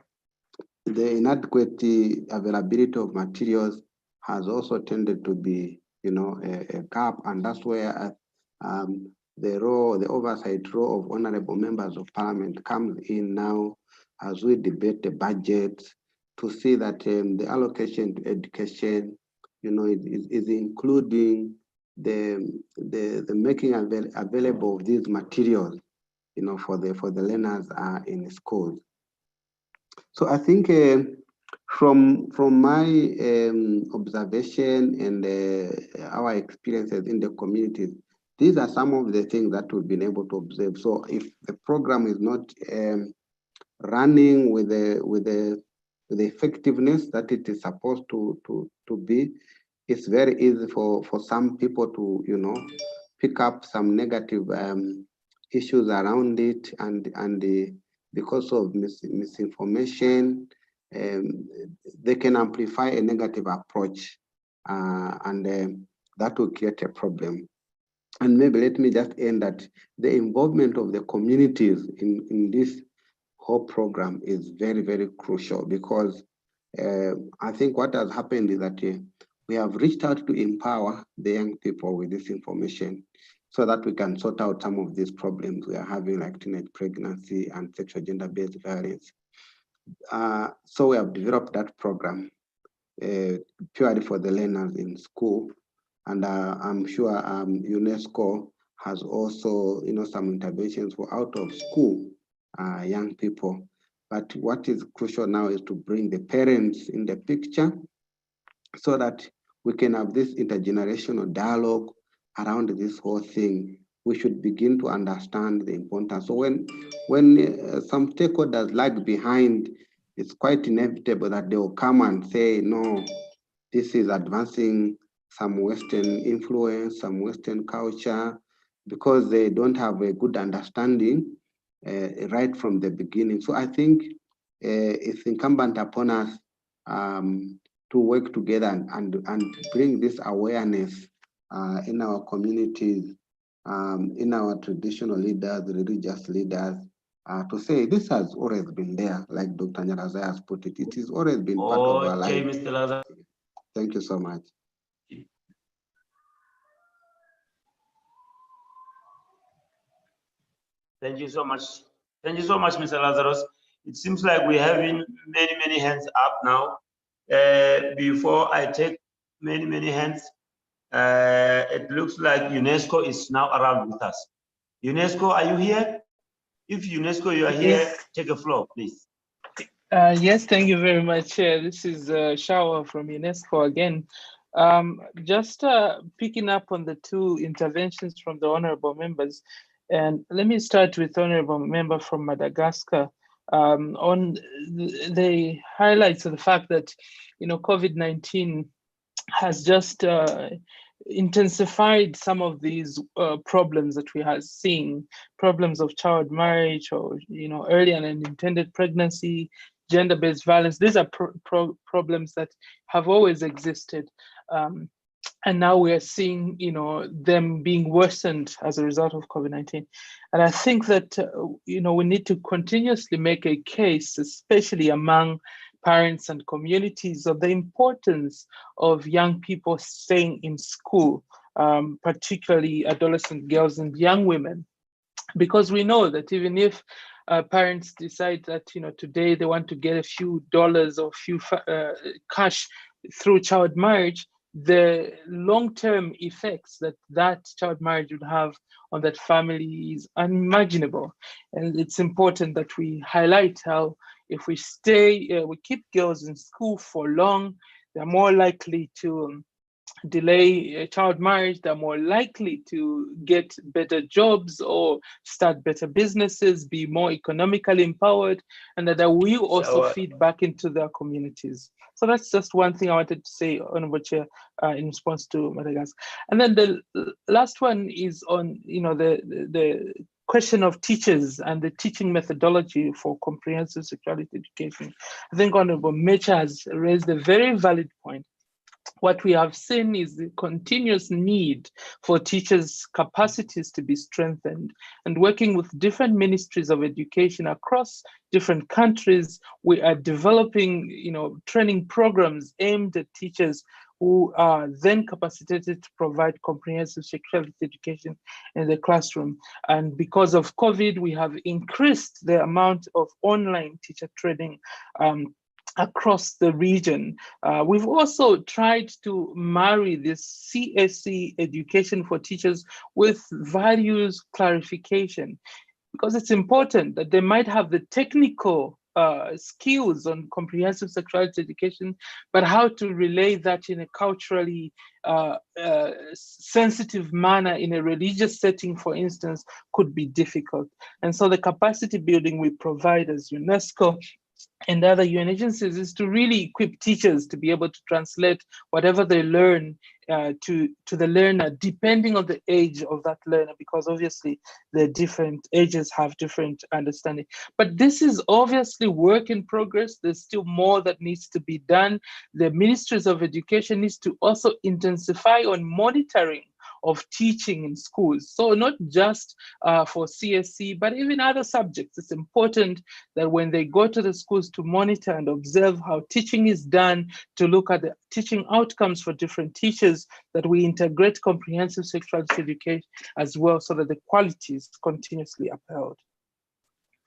the inadequate availability of materials has also tended to be, a gap, and that's where the oversight role of honorable members of parliament comes in now, as we debate the budget, to see that the allocation to education, is including the making available of these materials, for the learners in schools. So I think from my observation and our experiences in the communities, these are some of the things that we've been able to observe. So if the program is not running with the effectiveness that it is supposed to be, it's very easy for some people to pick up some negative issues around it, and because of misinformation, they can amplify a negative approach, and that will create a problem. And maybe let me just end that the involvement of the communities in this whole program is very, very crucial, because I think what has happened is that we have reached out to empower the young people with this information so that we can sort out some of these problems we are having, like teenage pregnancy and sexual gender-based violence. So we have developed that program purely for the learners in school. And I'm sure UNESCO has also, some interventions for out of school young people. But what is crucial now is to bring the parents in the picture so that we can have this intergenerational dialogue around this whole thing. We should begin to understand the importance. So when some stakeholders lag behind, it's quite inevitable that they will come and say, no, this is advancing some Western influence, some Western culture, because they don't have a good understanding right from the beginning. So I think it's incumbent upon us to work together and bring this awareness in our communities, in our traditional leaders, religious leaders, to say this has always been there, like Dr. Nyarazaya has put it. It has always been part of our life. Mr. Lazarus. Thank you so much. Thank you so much. Thank you so much, Mr. Lazarus. It seems like we're having many hands up now. Before I take many hands, it looks like UNESCO is now around with us. UNESCO, are you here? If UNESCO, you are here, Yes. take a floor, please. Yes, thank you very much. This is Shawa from UNESCO again. Just picking up on the two interventions from the honorable members, and let me start with honorable member from Madagascar on the highlights of the fact that, COVID-19 has just intensified some of these problems that we are seeing, problems of child marriage or, early and unintended pregnancy, gender-based violence. These are problems that have always existed. And now we are seeing, them being worsened as a result of COVID-19. And I think that, we need to continuously make a case, especially among parents and communities, of the importance of young people staying in school, particularly adolescent girls and young women. Because we know that even if parents decide that, today they want to get a few dollars or few cash through child marriage, the long-term effects that child marriage would have on that family is unimaginable. And it's important that we highlight how if we we keep girls in school for long, they're more likely to delay child marriage, they're more likely to get better jobs or start better businesses, be more economically empowered, and that will also feed back into their communities. So that's just one thing I wanted to say, Honorable Chair, in response to Madagascar. And then the last one is on, the question of teachers and the teaching methodology for comprehensive sexuality education. I think Honorable Mecha has raised a very valid point. What we have seen is the continuous need for teachers' capacities to be strengthened, and working with different ministries of education across different countries, we are developing, training programs aimed at teachers who are then capacitated to provide comprehensive sexuality education in the classroom. And because of COVID, we have increased the amount of online teacher training across the region. We've also tried to marry this CSE education for teachers with values clarification, because it's important that they might have the technical skills on comprehensive sexuality education, but how to relay that in a culturally sensitive manner in a religious setting, for instance, could be difficult. And so the capacity building we provide as UNESCO and other UN agencies is to really equip teachers to be able to translate whatever they learn to the learner, depending on the age of that learner, because obviously the different ages have different understanding. But this is obviously work in progress. There's still more that needs to be done. The ministries of education needs to also intensify on monitoring of teaching in schools. So not just for CSC, but even other subjects. It's important that when they go to the schools to monitor and observe how teaching is done, to look at the teaching outcomes for different teachers, that we integrate comprehensive sexuality education as well so that the quality is continuously upheld.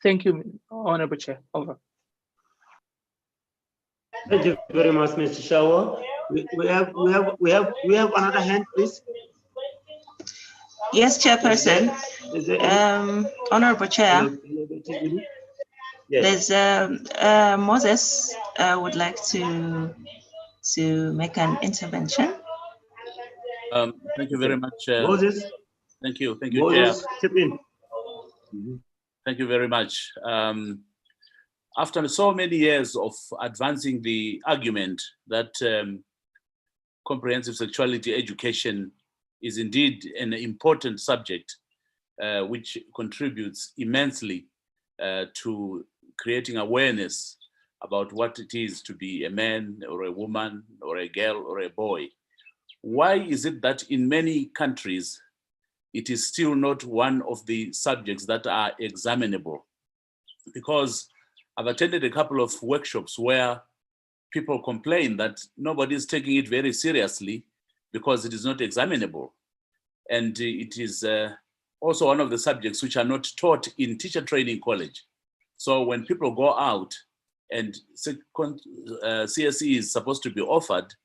Thank you, Honorable Chair. Over. Thank you very much, Mr. Shawa. We have another hand, please. Yes, Chairperson. Honorable Chair. Yes. There's Moses would like to make an intervention. Thank you very much. Moses. Thank you, Moses, Chair. chip in. Thank you very much. After so many years of advancing the argument that comprehensive sexuality education is indeed an important subject which contributes immensely to creating awareness about what it is to be a man or a woman or a girl or a boy. Why is it that in many countries it is still not one of the subjects that are examinable? Because I've attended a couple of workshops where people complain that nobody is taking it very seriously because it is not examinable. And it is also one of the subjects which are not taught in teacher training college. So when people go out and CSE is supposed to be offered,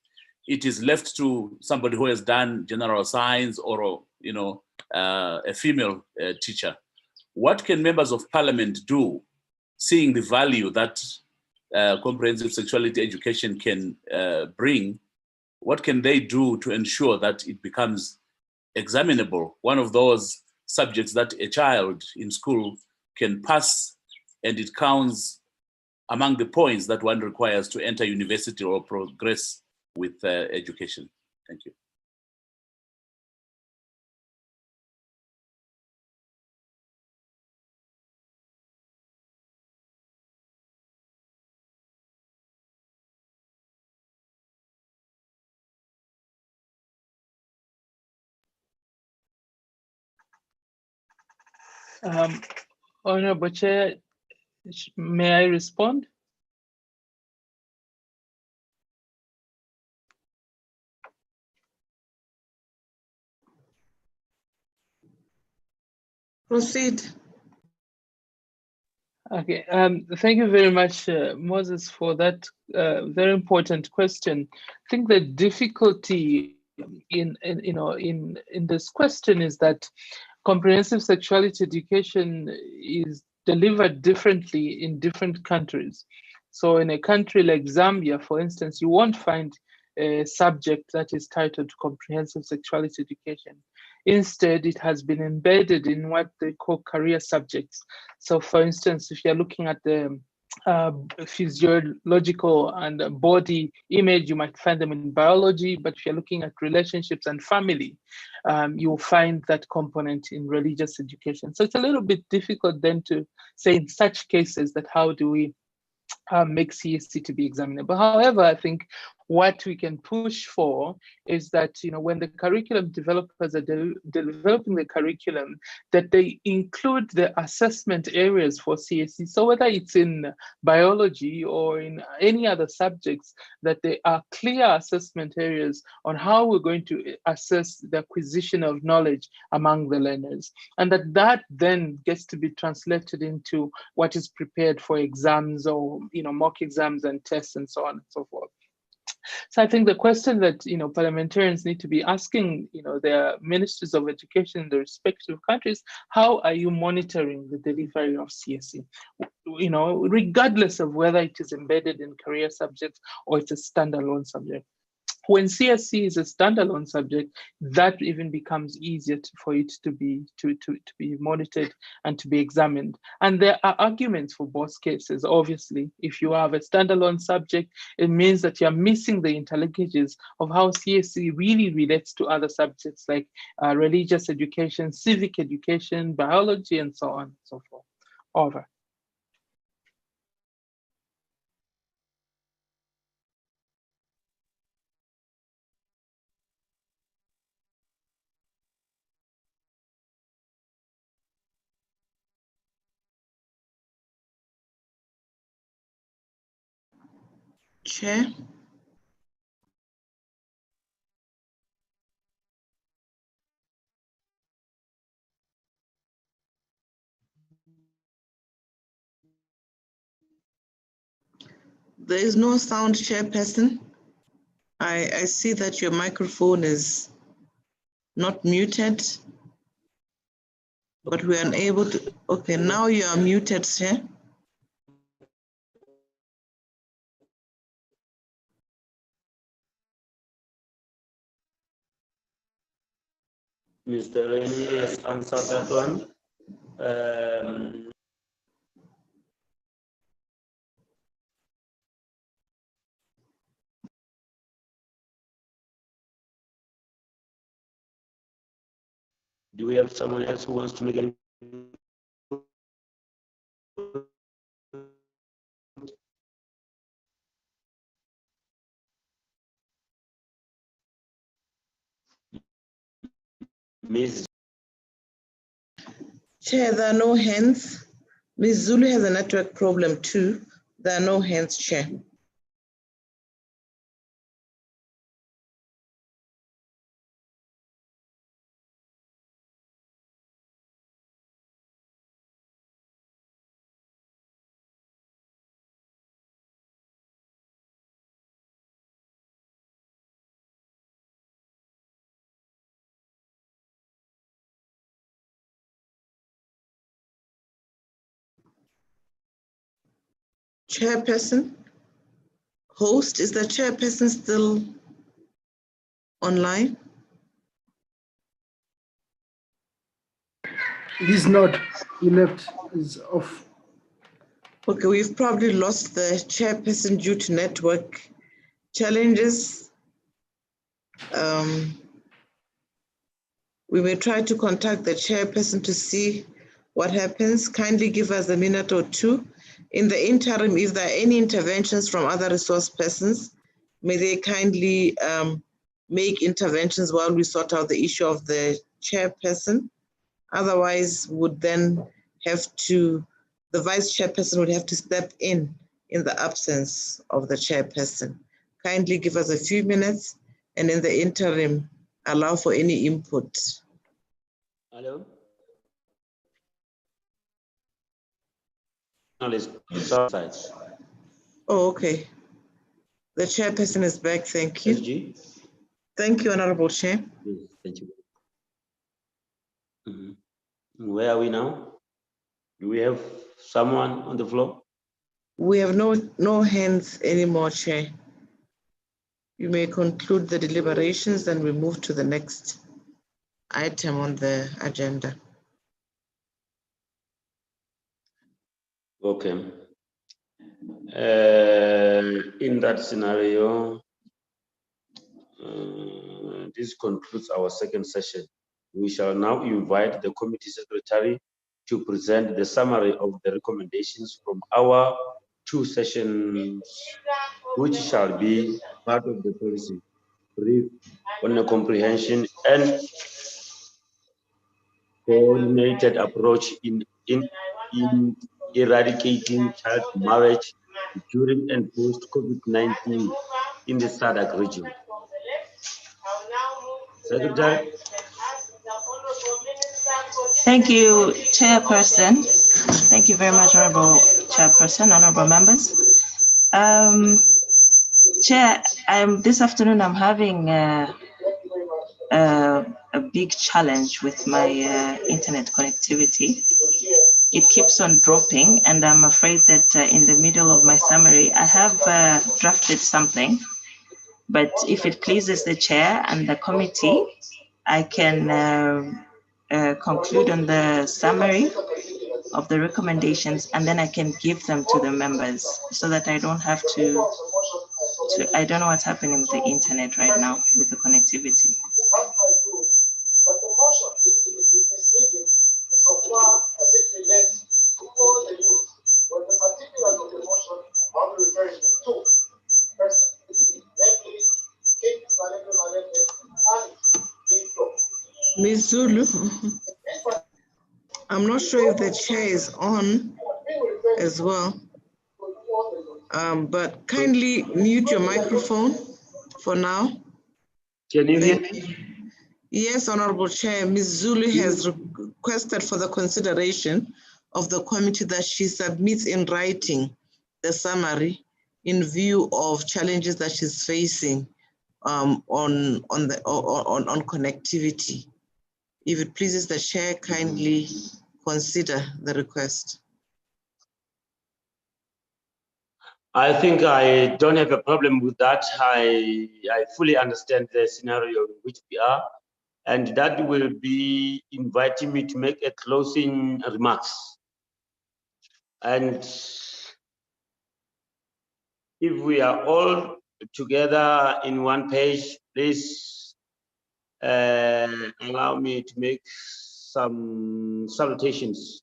it is left to somebody who has done general science or, you know, a female teacher. What can members of parliament do, seeing the value that comprehensive sexuality education can bring? What can they do to ensure that it becomes examinable, one of those subjects that a child in school can pass and it counts among the points that one requires to enter university or progress with education? Thank you. Honorable Chair, may I respond? Proceed. Okay, thank you very much, Moses, for that very important question. I think the difficulty in this question is that comprehensive sexuality education is delivered differently in different countries. So in a country like Zambia, for instance, you won't find a subject that is titled comprehensive sexuality education. Instead, it has been embedded in what they call career subjects. So for instance, if you're looking at the physiological and body image, you might find them in biology, but if you're looking at relationships and family, you'll find that component in religious education. So it's a little bit difficult then to say in such cases that how do we make CSC to be examinable. However, I think what we can push for is that, you know, when the curriculum developers are developing the curriculum, that they include the assessment areas for CSC. So whether it's in biology or in any other subjects, that there are clear assessment areas on how we're going to assess the acquisition of knowledge among the learners. And that then gets to be translated into what is prepared for exams or, you know, mock exams and tests and so on and so forth. So I think the question that, you know, parliamentarians need to be asking, you know, their ministries of education in the respective countries, how are you monitoring the delivery of CSE? You know, regardless of whether it is embedded in career subjects or it's a standalone subject. When CSC is a standalone subject, that even becomes easier for it to be monitored and to be examined. And there are arguments for both cases. Obviously, if you have a standalone subject, it means that you're missing the interlinkages of how CSC really relates to other subjects like religious education, civic education, biology, and so on and so forth. Over. Chair. There is no sound, Chairperson. I see that your microphone is not muted, but we are unable to. Okay, now you are muted, Chair. Mr. Reni has answered that one. Do we have someone else who wants to make any? Ms. Chair, there are no hands. Ms. Zulu has a network problem too. There are no hands, Chair. Chairperson, host, is the chairperson still online? He's not, he left, he's off. Okay, we've probably lost the chairperson due to network challenges. We may try to contact the chairperson to see what happens. Kindly give us a minute or two. In the interim, if there are any interventions from other resource persons, may they kindly make interventions while we sort out the issue of the chairperson. Otherwise, would then have to, the vice chairperson would have to step in the absence of the chairperson. Kindly give us a few minutes, and in the interim, allow for any input. Hello? Oh, okay. The chairperson is back, thank you. SG? Thank you, Honorable Chair. Yes, thank you. Where are we now? Do we have someone on the floor? We have no hands anymore, Chair. You may conclude the deliberations and we move to the next item on the agenda. Okay. In that scenario, this concludes our second session. We shall now invite the committee secretary to present the summary of the recommendations from our two sessions, which shall be part of the policy brief on a comprehension and coordinated approach in eradicating child marriage during and post COVID-19 in the SADC region. Secretary. Thank you, Chairperson. Thank you very much, Honorable Chairperson, honorable members. Chair, this afternoon I'm having a big challenge with my internet connectivity. It keeps on dropping, and I'm afraid that in the middle of my summary, I have drafted something, but if it pleases the chair and the committee, I can conclude on the summary of the recommendations, and then I can give them to the members so that I don't have to I don't know what's happening with the internet right now with the connectivity. Ms. Zulu, I'm not sure if the chair is on as well. But kindly mute your microphone for now. Can you hear me? Yes, Honorable Chair, Ms. Zulu has requested for the consideration of the committee that she submits in writing the summary in view of challenges that she's facing on connectivity. If it pleases the chair, kindly consider the request. I think I don't have a problem with that. I fully understand the scenario in which we are, and that will be inviting me to make a closing remarks. And if we are all together in one page, please allow me to make some salutations.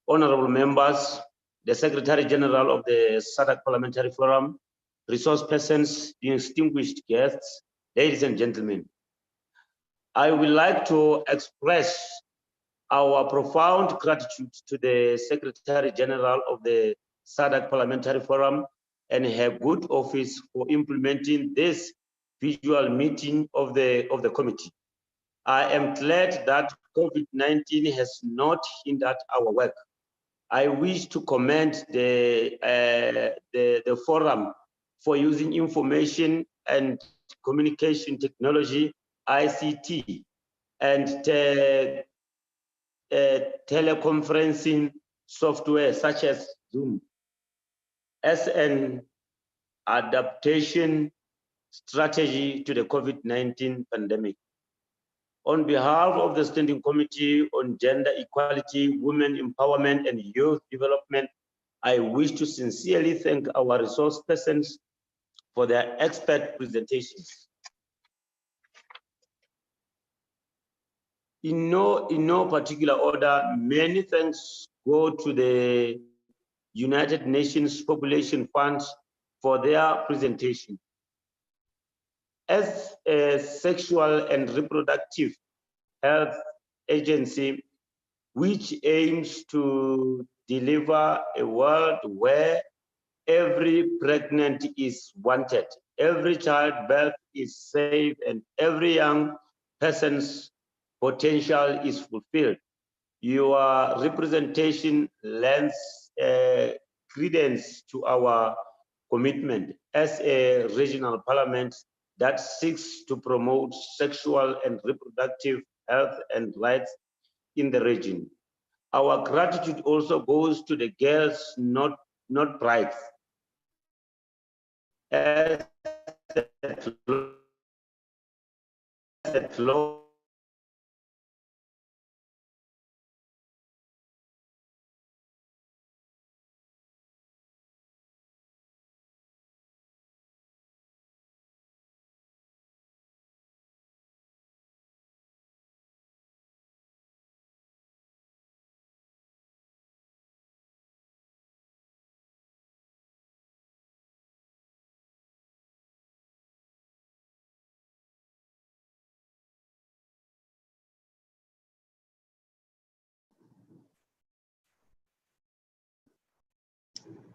Honorable members, the Secretary General of the SADC Parliamentary Forum, resource persons, distinguished guests, ladies and gentlemen. I would like to express our profound gratitude to the Secretary General of the SADC Parliamentary Forum and her good office for implementing this visual meeting of the committee. I am glad that COVID-19 has not hindered our work. I wish to commend the forum for using information and communication technology, ICT, and teleconferencing software such as Zoom as an adaptation strategy to the COVID-19 pandemic. On behalf of the Standing Committee on Gender Equality, Women Empowerment and Youth Development, I wish to sincerely thank our resource persons for their expert presentations. In no particular order, many thanks go to the United Nations Population Fund for their presentation. As a sexual and reproductive health agency, which aims to deliver a world where every pregnant is wanted, every childbirth is safe, and every young person's potential is fulfilled. Your representation lends credence to our commitment as a regional parliament that seeks to promote sexual and reproductive health and rights in the region. Our gratitude also goes to the girls, not brides, as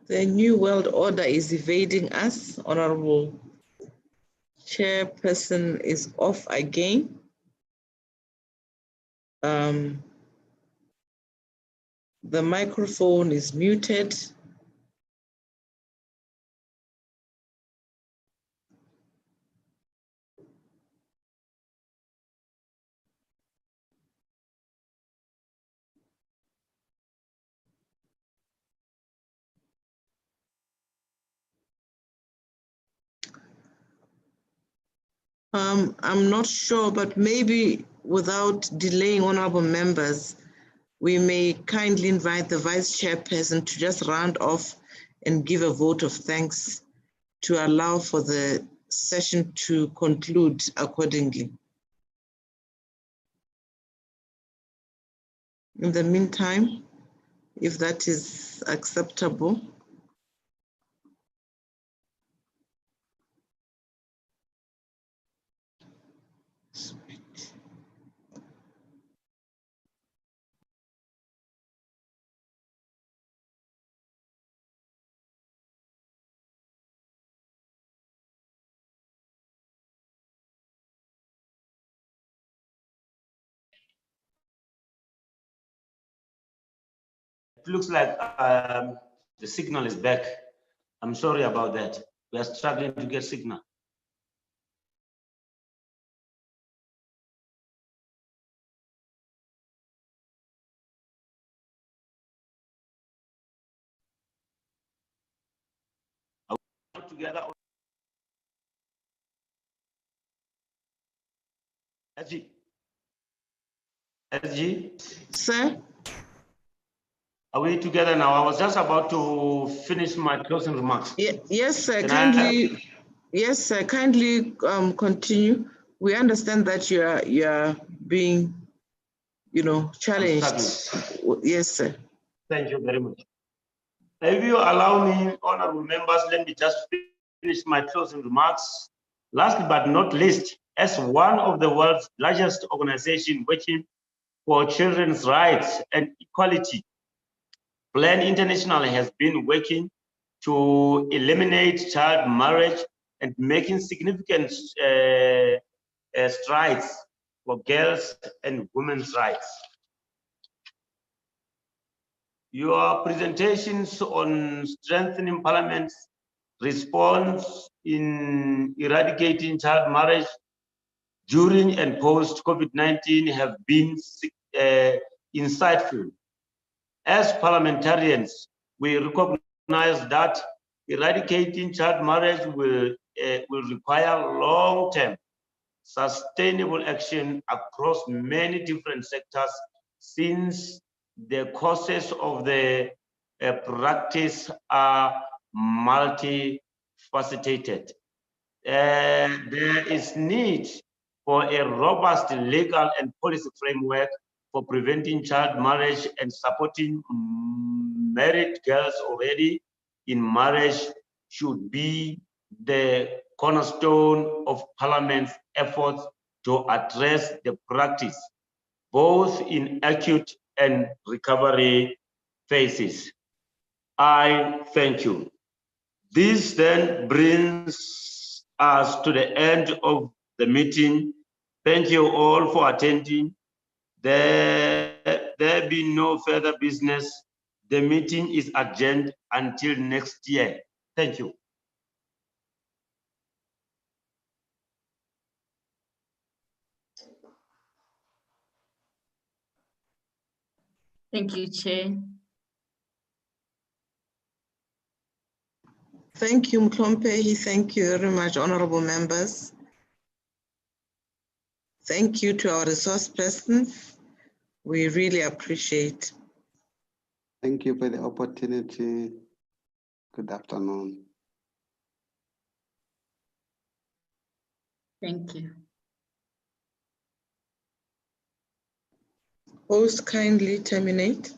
The new world order is evading us. Honorable Chairperson is off again. The microphone is muted. I'm not sure, but maybe without delaying honorable members, we may kindly invite the vice chairperson to just round off and give a vote of thanks to allow for the session to conclude accordingly. In the meantime, if that is acceptable. looks like the signal is back. I'm sorry about that. We are struggling to get signal. Are we together? SG? Sir? Are we together now? I was just about to finish my closing remarks. Yes, sir. Can Yes, sir. Kindly continue. We understand that you are being, challenged. Yes, sir. Thank you very much. If you allow me, honorable members, let me just finish my closing remarks. Last but not least, as one of the world's largest organizations working for children's rights and equality, Plan International has been working to eliminate child marriage and making significant strides for girls and women's rights. Your presentations on strengthening Parliament's response in eradicating child marriage during and post COVID-19 have been insightful. As parliamentarians, we recognize that eradicating child marriage will require long-term, sustainable action across many different sectors, since the causes of the practice are multifaceted. There is need for a robust legal and policy framework for preventing child marriage and supporting married girls already in marriage should be the cornerstone of Parliament's efforts to address the practice, both in acute and recovery phases. I thank you. This then brings us to the end of the meeting. Thank you all for attending. There being no further business, the meeting is adjourned until next year. Thank you. Thank you, Chair. Thank you, Mklompe. Thank you very much, honorable members. Thank you to our resource persons. We really appreciate. Thank you for the opportunity. Good afternoon. Thank you. Host, kindly terminate.